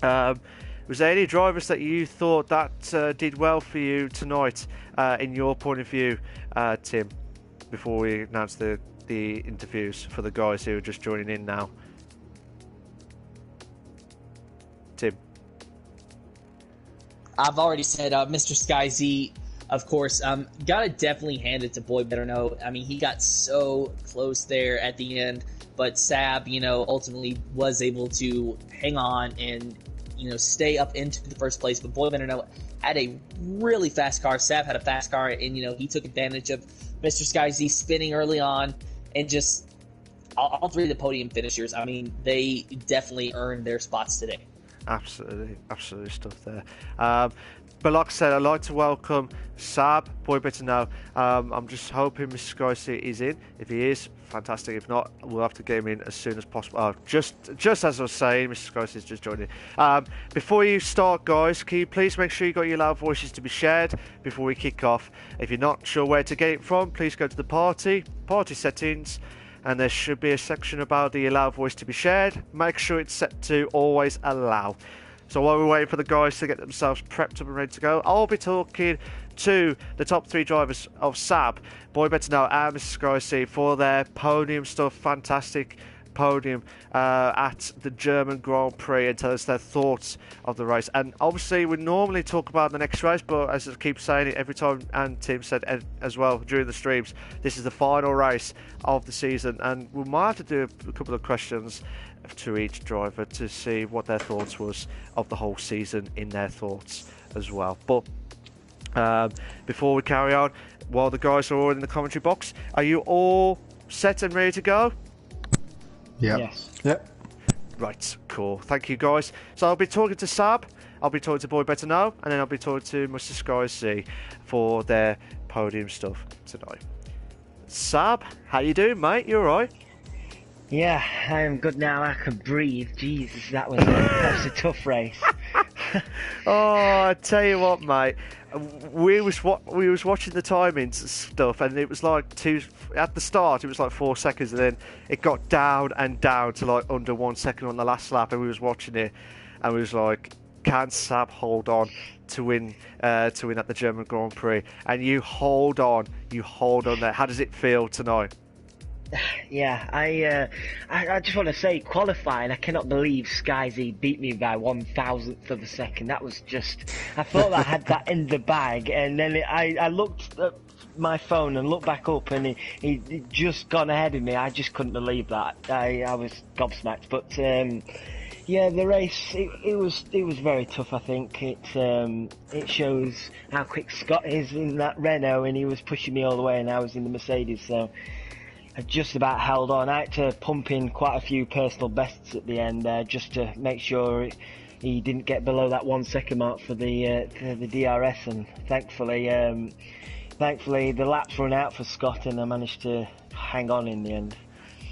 was there any drivers that you thought that did well for you tonight in your point of view, Tim, before we announce the interviews for the guys who are just joining in now? Tim? I've already said Mr. Sky Z, of course. Gotta definitely hand it to Boy Better Know. I mean, he got so close there at the end, but Sab, you know, ultimately was able to hang on and, you know, stay up into the first place. But Boy Better Know had a really fast car. Sab had a fast car, and, you know, he took advantage of Mr. Sky Z spinning early on, and just all three of the podium finishers, I mean, they definitely earned their spots today. Absolutely stuff there. But like I said, I'd like to welcome Sab, Boy Better Know. I'm just hoping Mr. Sky is in. If he is, fantastic. If not, we'll have to get him in as soon as possible. Just as I was saying, Mr. Sky is just joining. Before you start, guys, can you please make sure you got your loud voices to be shared before we kick off? If you're not sure where to get it from, please go to the party settings, and there should be a section about the allow voice to be shared. Make sure it's set to always allow. So while we're waiting for the guys to get themselves prepped up and ready to go, I'll be talking to the top three drivers of Sab, Boy Better Know, and Mr. Sky C for their podium stuff. Fantastic podium at the German Grand Prix, and tell us their thoughts of the race. And obviously we normally talk about the next race, but as I keep saying it every time, and Tim said as well during the streams, this is the final race of the season, and we might have to do a couple of questions to each driver to see what their thoughts was of the whole season in their thoughts as well. But before we carry on, while the guys are all in the commentary box, are you all set and ready to go? Yeah. Yes. Yep. Right, cool. Thank you, guys. So I'll be talking to Sab, I'll be talking to Boy Better Know, and then I'll be talking to Mr. Sky Z for their podium stuff tonight. Sab, how you doing, mate? You alright? Yeah, I am good now. I can breathe. Jesus, that was a tough race. Oh, I tell you what, mate. We was watching the timings stuff, and it was like at the start. It was like 4 seconds, and then it got down and down to like under 1 second on the last lap. And we was watching it, and we was like, "Can Sab hold on to win at the German Grand Prix?" And you hold on there. How does it feel tonight? Yeah, I just want to say, qualifying, I cannot believe Sky Z beat me by 1,000th of a second. That was just, I thought I had that in the bag, and then I looked at my phone and looked back up, and he just gone ahead of me. I just couldn't believe that. I was gobsmacked. But yeah, the race, it was very tough. I think it shows how quick Scott is in that Renault, and he was pushing me all the way, and I was in the Mercedes, so I just about held on. I had to pump in quite a few personal bests at the end there just to make sure he didn't get below that 1 second mark for the DRS, and thankfully the laps run out for Scott, and I managed to hang on in the end.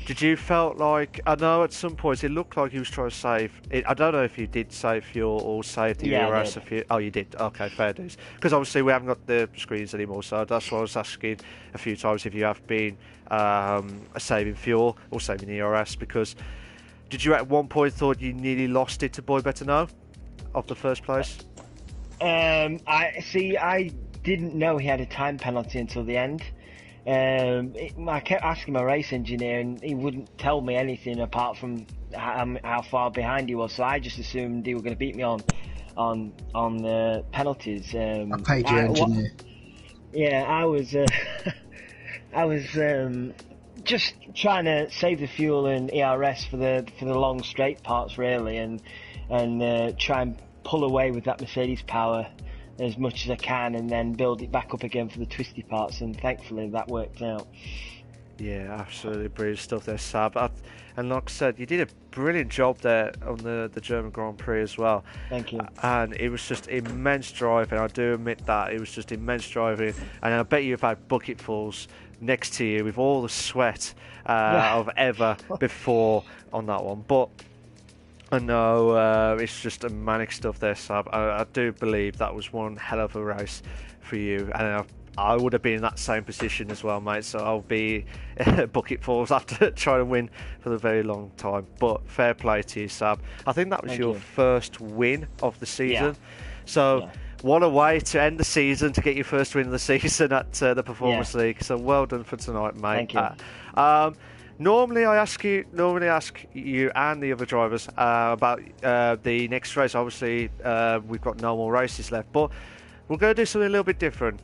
Did you felt like, I know at some points it looked like he was trying to save it. I don't know if you did save fuel or save the ERS. Oh, you did. Okay, fair dues. Because obviously we haven't got the screens anymore, so that's why I was asking a few times if you have been saving fuel or saving the ERS. Because did you at one point thought you nearly lost it to Boy Better Know of the first place? I didn't know he had a time penalty until the end. I kept asking my race engineer, and he wouldn't tell me anything apart from how far behind he was. So I just assumed he were going to beat me on the penalties. I paid your engineer. I was I was just trying to save the fuel and ERS for the long straight parts, really, and try and pull away with that Mercedes power as much as I can, and then build it back up again for the twisty parts, and thankfully that worked out. Yeah, absolutely brilliant stuff there, Sab. And like I said, you did a brilliant job there on the German Grand Prix as well. Thank you. And it was just immense driving. I do admit that it was just immense driving, and I bet you've had bucketfuls next to you with all the sweat of ever before on that one. But I know it's just a manic stuff there, Sab. I do believe that was one hell of a race for you, and I would have been in that same position as well, mate. So I'll be bucketfuls after trying to win for a very long time. But fair play to you, Sab. I think that was Thank your you. first win of the season. Yeah. So what a way to end the season, to get your first win of the season at the Performance League. So well done for tonight, mate. Thank you. Normally I ask you and the other drivers about the next race. Obviously, we've got no more races left, but we're going to do something a little bit different.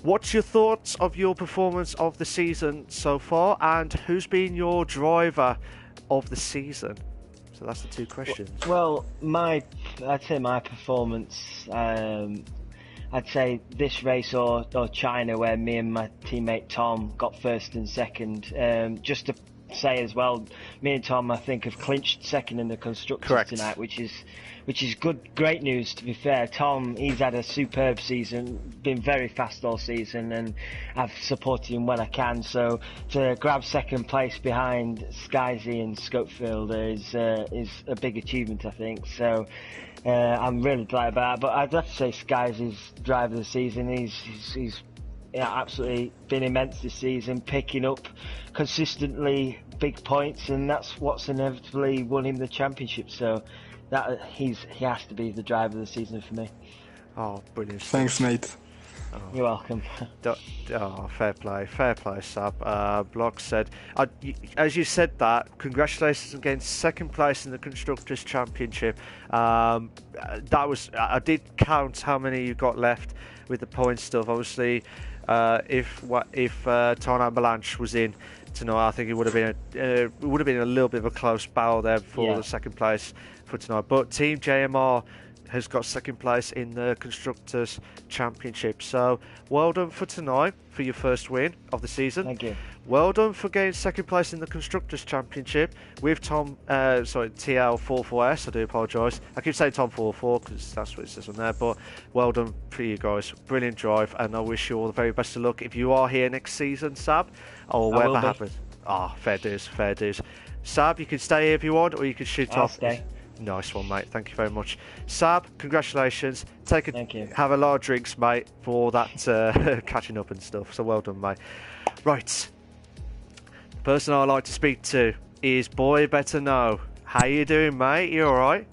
What's your thoughts of your performance of the season so far, and who's been your driver of the season? So that's the two questions. Well, I'd say my performance, I'd say this race or China, where me and my teammate Tom got first and second. Just to say as well, me and Tom, I think, have clinched second in the constructors tonight, which is great news, to be fair. Tom, he's had a superb season, been very fast all season, and I've supported him when I can. So to grab second place behind Sky Z and Schofield is a big achievement, I think. So I'm really glad about it. But I'd have to say Sky Z's driver of the season. He's absolutely been immense this season, picking up consistently big points, and that's what's inevitably won him the championship. So that he has to be the driver of the season for me. Oh, brilliant. Thanks, mate. Oh. You're welcome. Fair play, Sab. Block said, as you said that, congratulations on getting second place in the Constructors' Championship. That was, I did count how many you got left with the point stuff. Obviously, if Tana Balanche was in, tonight. I think it would have been a little bit of a close battle there for the second place for tonight. But Team JMR has got second place in the Constructors' Championship. So well done for tonight for your first win of the season. Thank you. Well done for getting second place in the Constructors' Championship with TL44S. I do apologise. I keep saying Tom44 because that's what it says on there. But well done for you guys. Brilliant drive, and I wish you all the very best of luck if you are here next season, Sab, or whatever happens. Fair dues, fair dues. Sab, you can stay here if you want, or you can shoot I'll off. Stay. Nice one, mate. Thank you very much. Sab, congratulations. Thank you. Have a lot of drinks, mate, for all that catching up and stuff. So well done, mate. Right. The person I'd like to speak to is Boy Better Know. How you doing, mate? You alright?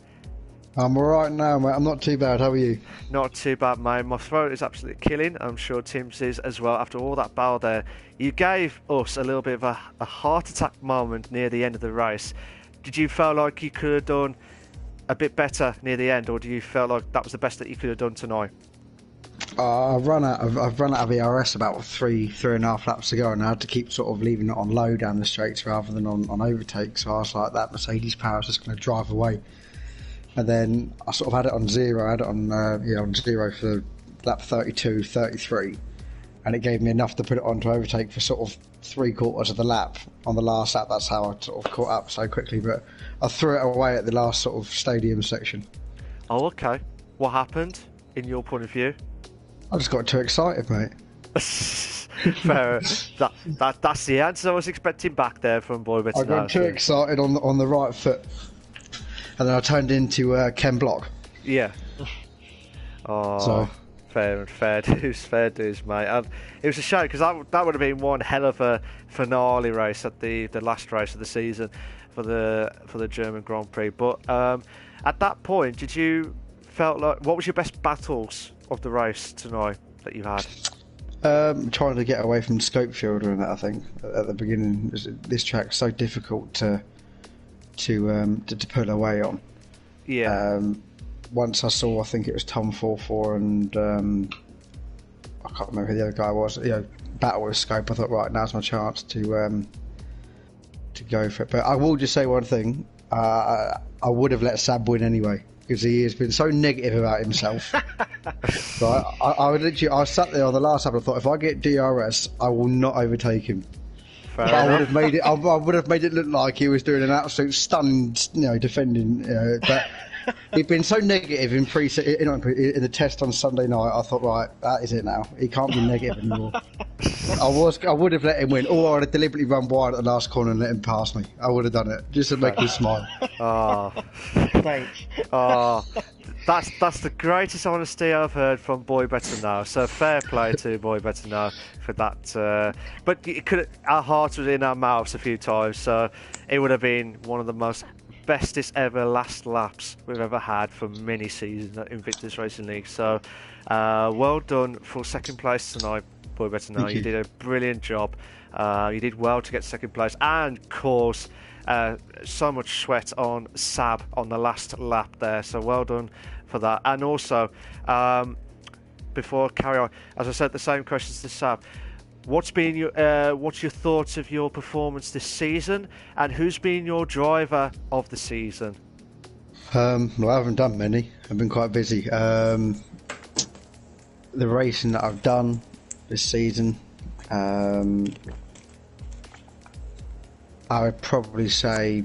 I'm alright now, mate. I'm not too bad. How are you? Not too bad, mate. My throat is absolutely killing. I'm sure Tim's is as well after all that battle there. You gave us a little bit of a heart attack moment near the end of the race. Did you feel like you could have done a bit better near the end, or do you feel like that was the best that you could have done tonight? I've run out of ERS about three and a half laps to go, and I had to keep sort of leaving it on low down the straights rather than on overtake. So I was like, that Mercedes power is just going to drive away. And then I sort of had it on zero. I had it on zero for lap 32, 33, and it gave me enough to put it on to overtake for sort of 3/4 of the lap on the last lap. That's how I sort of caught up so quickly, but I threw it away at the last sort of stadium section. Oh, okay. What happened in your point of view? I just got too excited, mate. Fair. That's the answer I was expecting back there from Boy Better Know. I got too excited on the right foot, and then I turned into Ken Block. Yeah. Oh. So. Fair dues, mate. And it was a shame because that would have been one hell of a finale race at the last race of the season for the German Grand Prix. But at that point, did you felt like what was your best battles of the race tonight that you had? Trying to get away from Scopefielder and that. I think at the beginning, this track's so difficult to pull away on. Yeah. Once I saw, I think it was Tom44 and I can't remember who the other guy was. Battle with Scope. I thought, right, now's my chance to go for it. But I will just say one thing: I would have let Sab win anyway because he has been so negative about himself. So I sat there on the lap and I thought, if I get DRS, I will not overtake him. I would have made it. I would have made it look like he was doing an absolute stunning, defending. But he'd been so negative in the test on Sunday night. I thought, right, that is it now. He can't be negative anymore. I would have let him win, or I'd have deliberately run wide at the last corner and let him pass me. I would have done it just to make him smile. Oh, Thanks. Oh, that's the greatest honesty I've heard from Boy Better Know. So fair play to Boy Better Know for that. But our hearts was in our mouths a few times, so it would have been one of the most bestest ever last laps we've ever had for many seasons at Invictus Racing League. So well done for second place tonight, Boy Better Know. You did a brilliant job. You did well to get second place, and of course so much sweat on Sab on the last lap there, so well done for that. And also before I carry on, as I said, the same questions to Sab. What's your thoughts of your performance this season, and who's been your driver of the season? Well, I haven't done many. I've been quite busy. The racing that I've done this season, I would probably say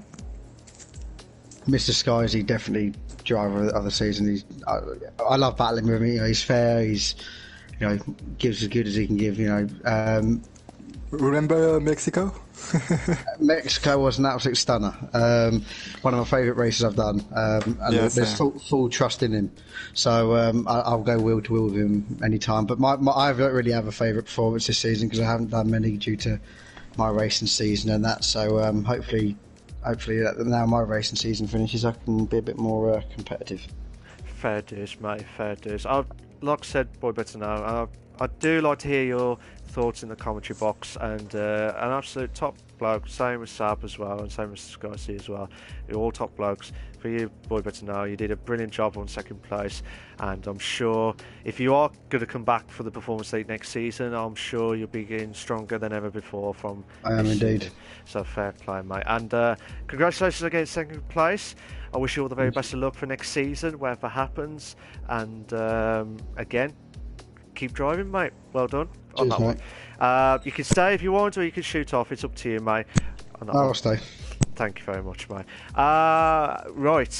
Mr. Skyzy, definitely driver of the season. I love battling with him. He's fair. He's gives as good as he can give. Remember Mexico? Mexico was an absolute stunner. One of my favourite races I've done. And there's full trust in him. So I'll go wheel to wheel with him anytime. But I don't really have a favourite performance this season because I haven't done many due to my racing season and that. So hopefully now my racing season finishes, I can be a bit more competitive. Fair dues, mate. Fair dues. Like I said, Boy Better Know, I do like to hear your thoughts in the commentary box, and an absolute top bloke, same as Sab as well, and same as Skycy as well. You're all top blokes. For you, boy, better know you did a brilliant job on second place, and I'm sure if you are going to come back for the Performance League next season, I'm sure you'll be getting stronger than ever before from I am indeed. Season. So fair play, mate. And congratulations again, second place. I wish you all the very best of luck for next season, whatever happens. And again, keep driving, mate. Well done. Cheers, on that one. You can stay if you want, or you can shoot off. It's up to you, mate. I'll stay. Thank you very much, mate. Right,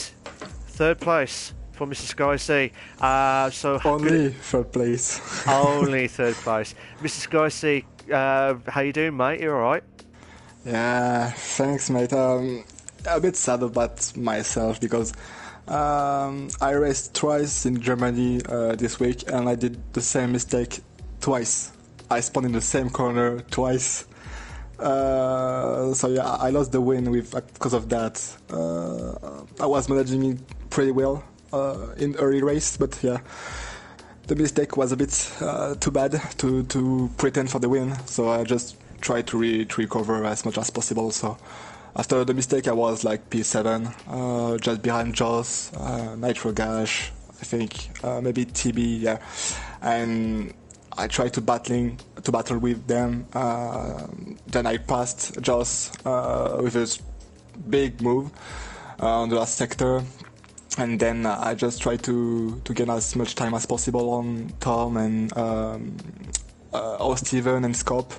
third place for Mr. Skycy. So only third place. Only third place. Mr. Skycy, how you doing, mate? You all right? Yeah, thanks, mate. A bit sad about myself because I raced twice in Germany this week, and I did the same mistake twice. I spun in the same corner twice. So yeah, I lost the win because of that. I was managing it pretty well in early race, but yeah, the mistake was a bit too bad to pretend for the win. So I just tried to recover as much as possible. So after the mistake, I was like P7, just behind Joss, Nitro Gash, I think, maybe TB, yeah, and I tried to battle with them. Then I passed Joss with a big move on the last sector, and then I just tried to gain as much time as possible on Tom and Steven and Scop.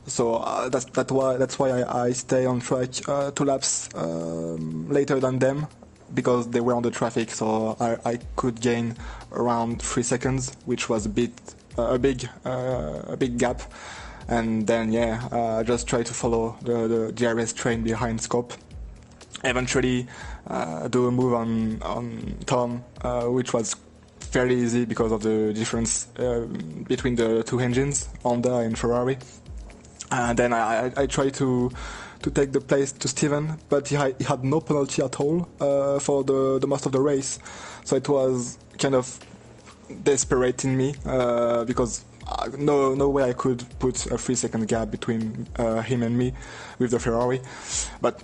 So that's why I stay on track 2 laps later than them, because they were on the traffic. So I could gain around 3 seconds, which was a big gap. And then I just try to follow the DRS train behind Scop. Eventually do a move on Tom, which was fairly easy because of the difference between the 2 engines, Honda and Ferrari. And then I tried to take the place to Steven, but he had no penalty at all for the most of the race. So it was kind of desperate in me because no way I could put a 3-second gap between him and me with the Ferrari. But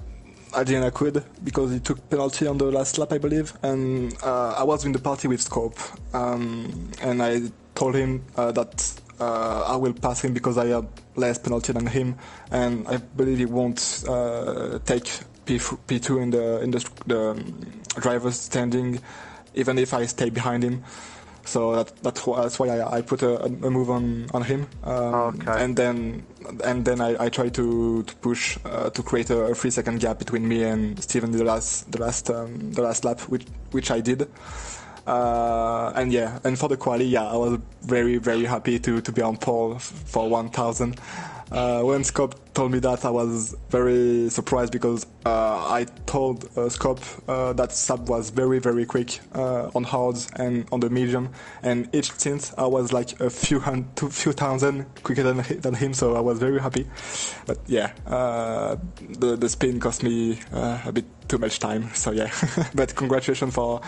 at the end I could, because he took penalty on the last lap, I believe, and I was in the party with Scope, and I told him that I will pass him because I had less penalty than him, and I believe he won't take P2 in the driver's standing, even if I stay behind him. So that's why I put a move on him, okay. and then I try to push to create a 3-second gap between me and Steven in the last lap, which I did. And for the quali, I was very, very happy to be on pole for 1000. When Scop told me that, I was very surprised, because I told Scop that Sab was very, very quick on hards and on the medium, and each stint I was like a few thousand quicker than him, so I was very happy. But yeah, the spin cost me a bit too much time, so yeah. But congratulations for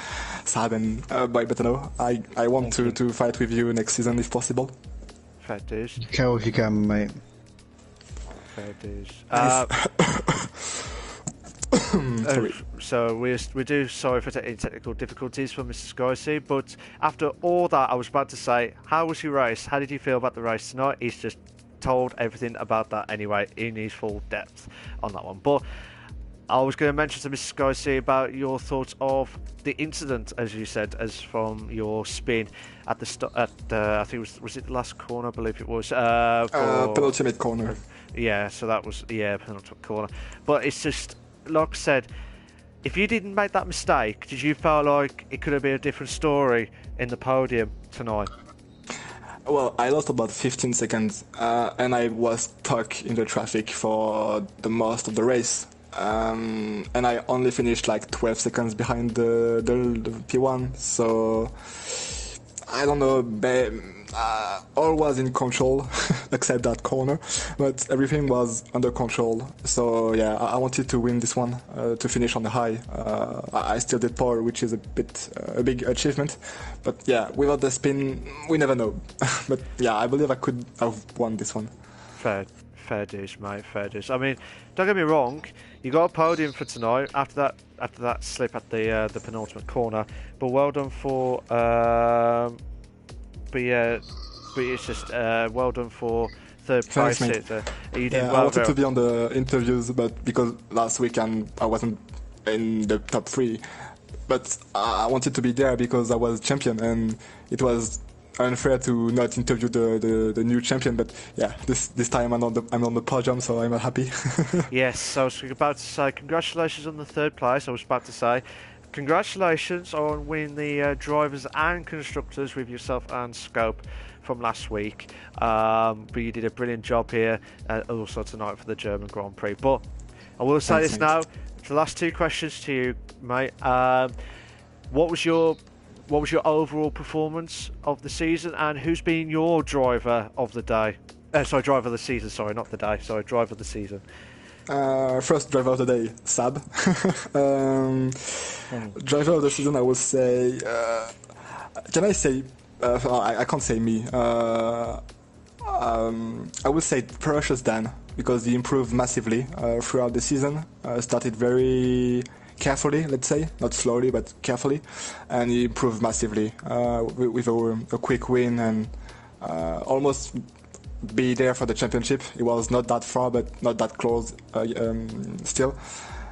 Sab and Boy Betano. I want to fight with you next season if possible. Fair dues. Kill if you can, mate. Fair dues. Sorry. So we do sorry for any technical difficulties for Mr. Skycy, but after all that, I was about to say, how was your race? How did you feel about the race tonight? He's just told everything about that anyway in his full depth on that one. But I was going to mention to Mr. Skycy about your thoughts of the incident, as you said, as from your spin at the I think was it the last corner? I believe it was. Penultimate corner. Yeah, so that was penultimate corner. But it's just like I said, if you didn't make that mistake, did you feel like it could have been a different story in the podium tonight? Well, I lost about 15 seconds, and I was stuck in the traffic for the most of the race. And I only finished like 12 seconds behind the P1, so I don't know, all was in control except that corner, but everything was under control. So yeah, I wanted to win this one to finish on the high. I still did pole, which is a big achievement, but yeah, without the spin, we never know. But yeah, I believe I could have won this one. Fair dues, mate. Fair dues. I mean, don't get me wrong. You got a podium for tonight after that slip at the penultimate corner. But well done for. But it's just well done for third place. Thanks, You did well. I wanted to be on the interviews, but because last weekend I wasn't in the top 3, but I wanted to be there because I was champion, and it was unfair to not interview the new champion. But yeah, this time I'm on the podium, so I'm happy. Yes, I was about to say congratulations on the third place. I was about to say congratulations on winning the drivers and constructors with yourself and Scope from last week. But you did a brilliant job here, also tonight for the German Grand Prix. But I will say this now: the last 2 questions to you, mate. What was your overall performance of the season, and who's been your driver of the day? Driver of the season. Sorry, not the day. Sorry, driver of the season. First driver of the day, Sab. Driver of the season, I would say. Can I say? I can't say me. I would say Precious Dan, because he improved massively throughout the season. Started very carefully, let's say, not slowly but carefully, and he improved massively with a quick win and almost be there for the championship. It was not that far but not that close still.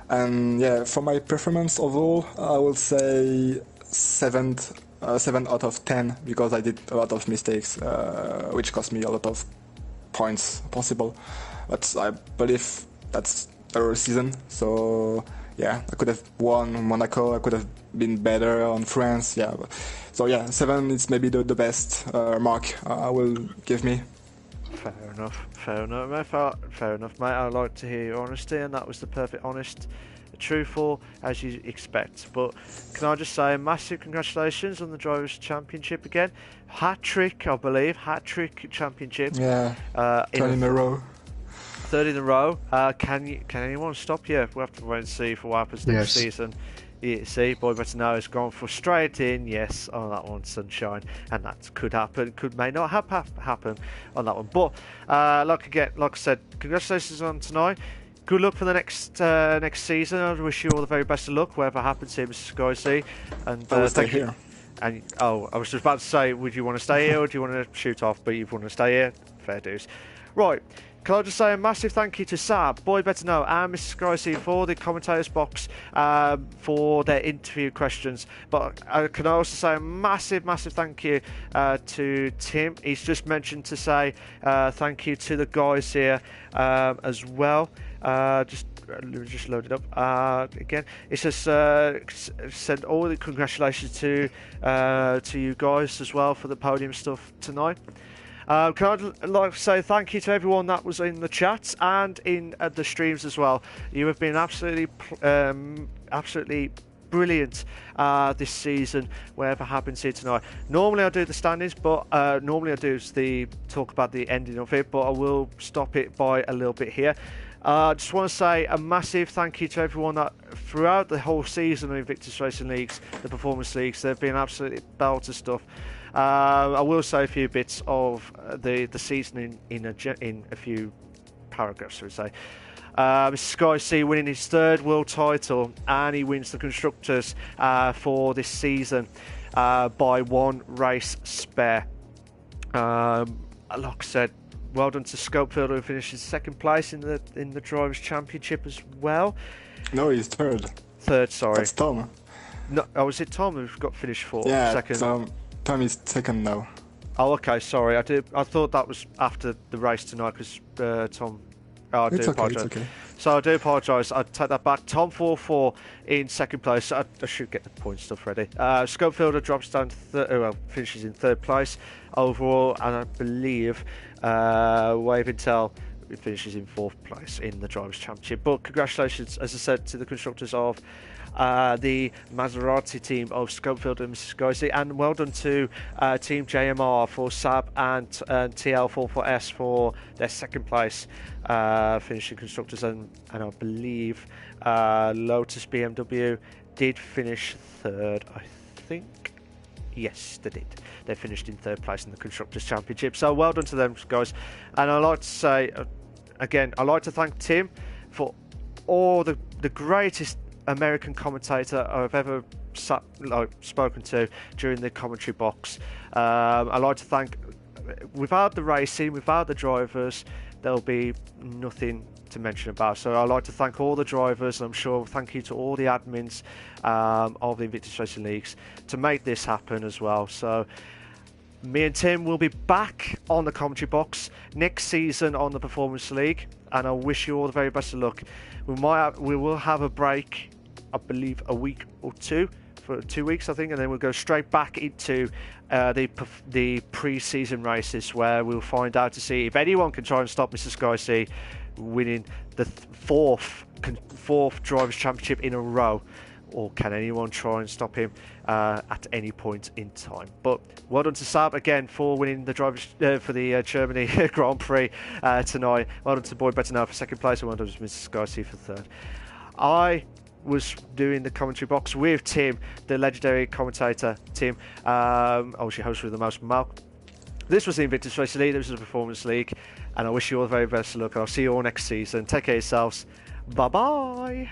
And yeah, for my performance overall, I will say 7 out of 10, because I did a lot of mistakes which cost me a lot of points possible, but I believe that's our season. So yeah, I could have won Monaco, I could have been better on France. Yeah, so yeah, 7 is maybe the best mark I will give me. Fair enough, mate. I like to hear your honesty, and that was the perfect honest, truthful as you expect. But can I just say a massive congratulations on the Drivers' Championship again? Hat-trick, I believe. Hat-trick championship. Yeah, 3 in a row. 3rd in a row. Can anyone stop you? We'll have to wait and see for what happens next season. Yeah, see, Boy Better Know has gone for straight in, yes, on that one, sunshine, and that could happen, may not happen on that one. But like I said, congratulations on tonight. Good luck for the next season. I wish you all the very best of luck, whatever happens here, Mr. Scorsese. And I will stay here. And I was just about to say, would you want to stay here or do you want to shoot off? But you want to stay here, fair dues. Right. Can I just say a massive thank you to Sab, Boy Better Know, and Mr. Scorsese for the commentators box for their interview questions. But can I also say a massive thank you to Tim. He's just mentioned to say thank you to the guys here as well. Just load it up again. It says send all the congratulations to you guys as well for the podium stuff tonight. Can I like to say thank you to everyone that was in the chats and in the streams as well. You have been absolutely brilliant this season, whatever happens here tonight. Normally I do the standings, but normally I do talk about the ending of it, but I will stop it by a little bit here. I just want to say a massive thank you to everyone that throughout the whole season of Invictus Racing Leagues, the Performance Leagues, they've been absolutely belter stuff. I will say a few bits of the season in a few paragraphs, I would say. Sky C winning his 3rd world title, and he wins the Constructors for this season by 1 race spare. Like I said, well done to Scopefield, who finishes 2nd place in the Drivers' Championship as well. No, he's 3rd. 3rd, sorry. That's Tom. No, was it Tom who got finished 4th? Yeah, 2nd. Tom is 2nd now. Oh, okay, sorry. I thought that was after the race tonight because Tom. Oh, I do apologise. Okay. So I do apologise. I take that back. Tom 4-4 in 2nd place. I should get the point stuff ready. Scopefielder drops down to finishes in 3rd place overall, and I believe Wave Intel finishes in 4th place in the Drivers' Championship. But congratulations, as I said, to the constructors of the Maserati team of Schofield and Scorsese, and well done to Team JMR for Sab and TL44S for their second place, finishing constructors, and I believe Lotus BMW did finish third, I think. Yes, they did. They finished in third place in the Constructors' Championship. So well done to them, guys. And I'd like to say, again, I'd like to thank Tim for all the greatest American commentator I've ever spoken to during the commentary box. I'd like to thank, without the racing, without the drivers, there'll be nothing to mention about. So I'd like to thank all the drivers, and I'm sure thank you to all the admins of the Invictus Racing Leagues to make this happen as well. So me and Tim will be back on the commentary box next season on the Performance League, and I wish you all the very best of luck. We will have a break, I believe a week or two, for 2 weeks I think, and then we'll go straight back into the pre-season races, where we'll find out to see if anyone can try and stop Mr. Scorsese winning the fourth Drivers' Championship in a row, or can anyone try and stop him at any point in time. But well done to Sab again for winning the drivers for the Germany Grand Prix tonight. Well done to Boy Better Now for second place, and well done to Mr. Scorsese for third. I was doing the commentary box with Tim, the legendary commentator Tim. I was your host with the most, Malc. This was the Invictus Racing League, this was the Performance League, and I wish you all the very best of luck, and I'll see you all next season. Take care of yourselves. Bye bye.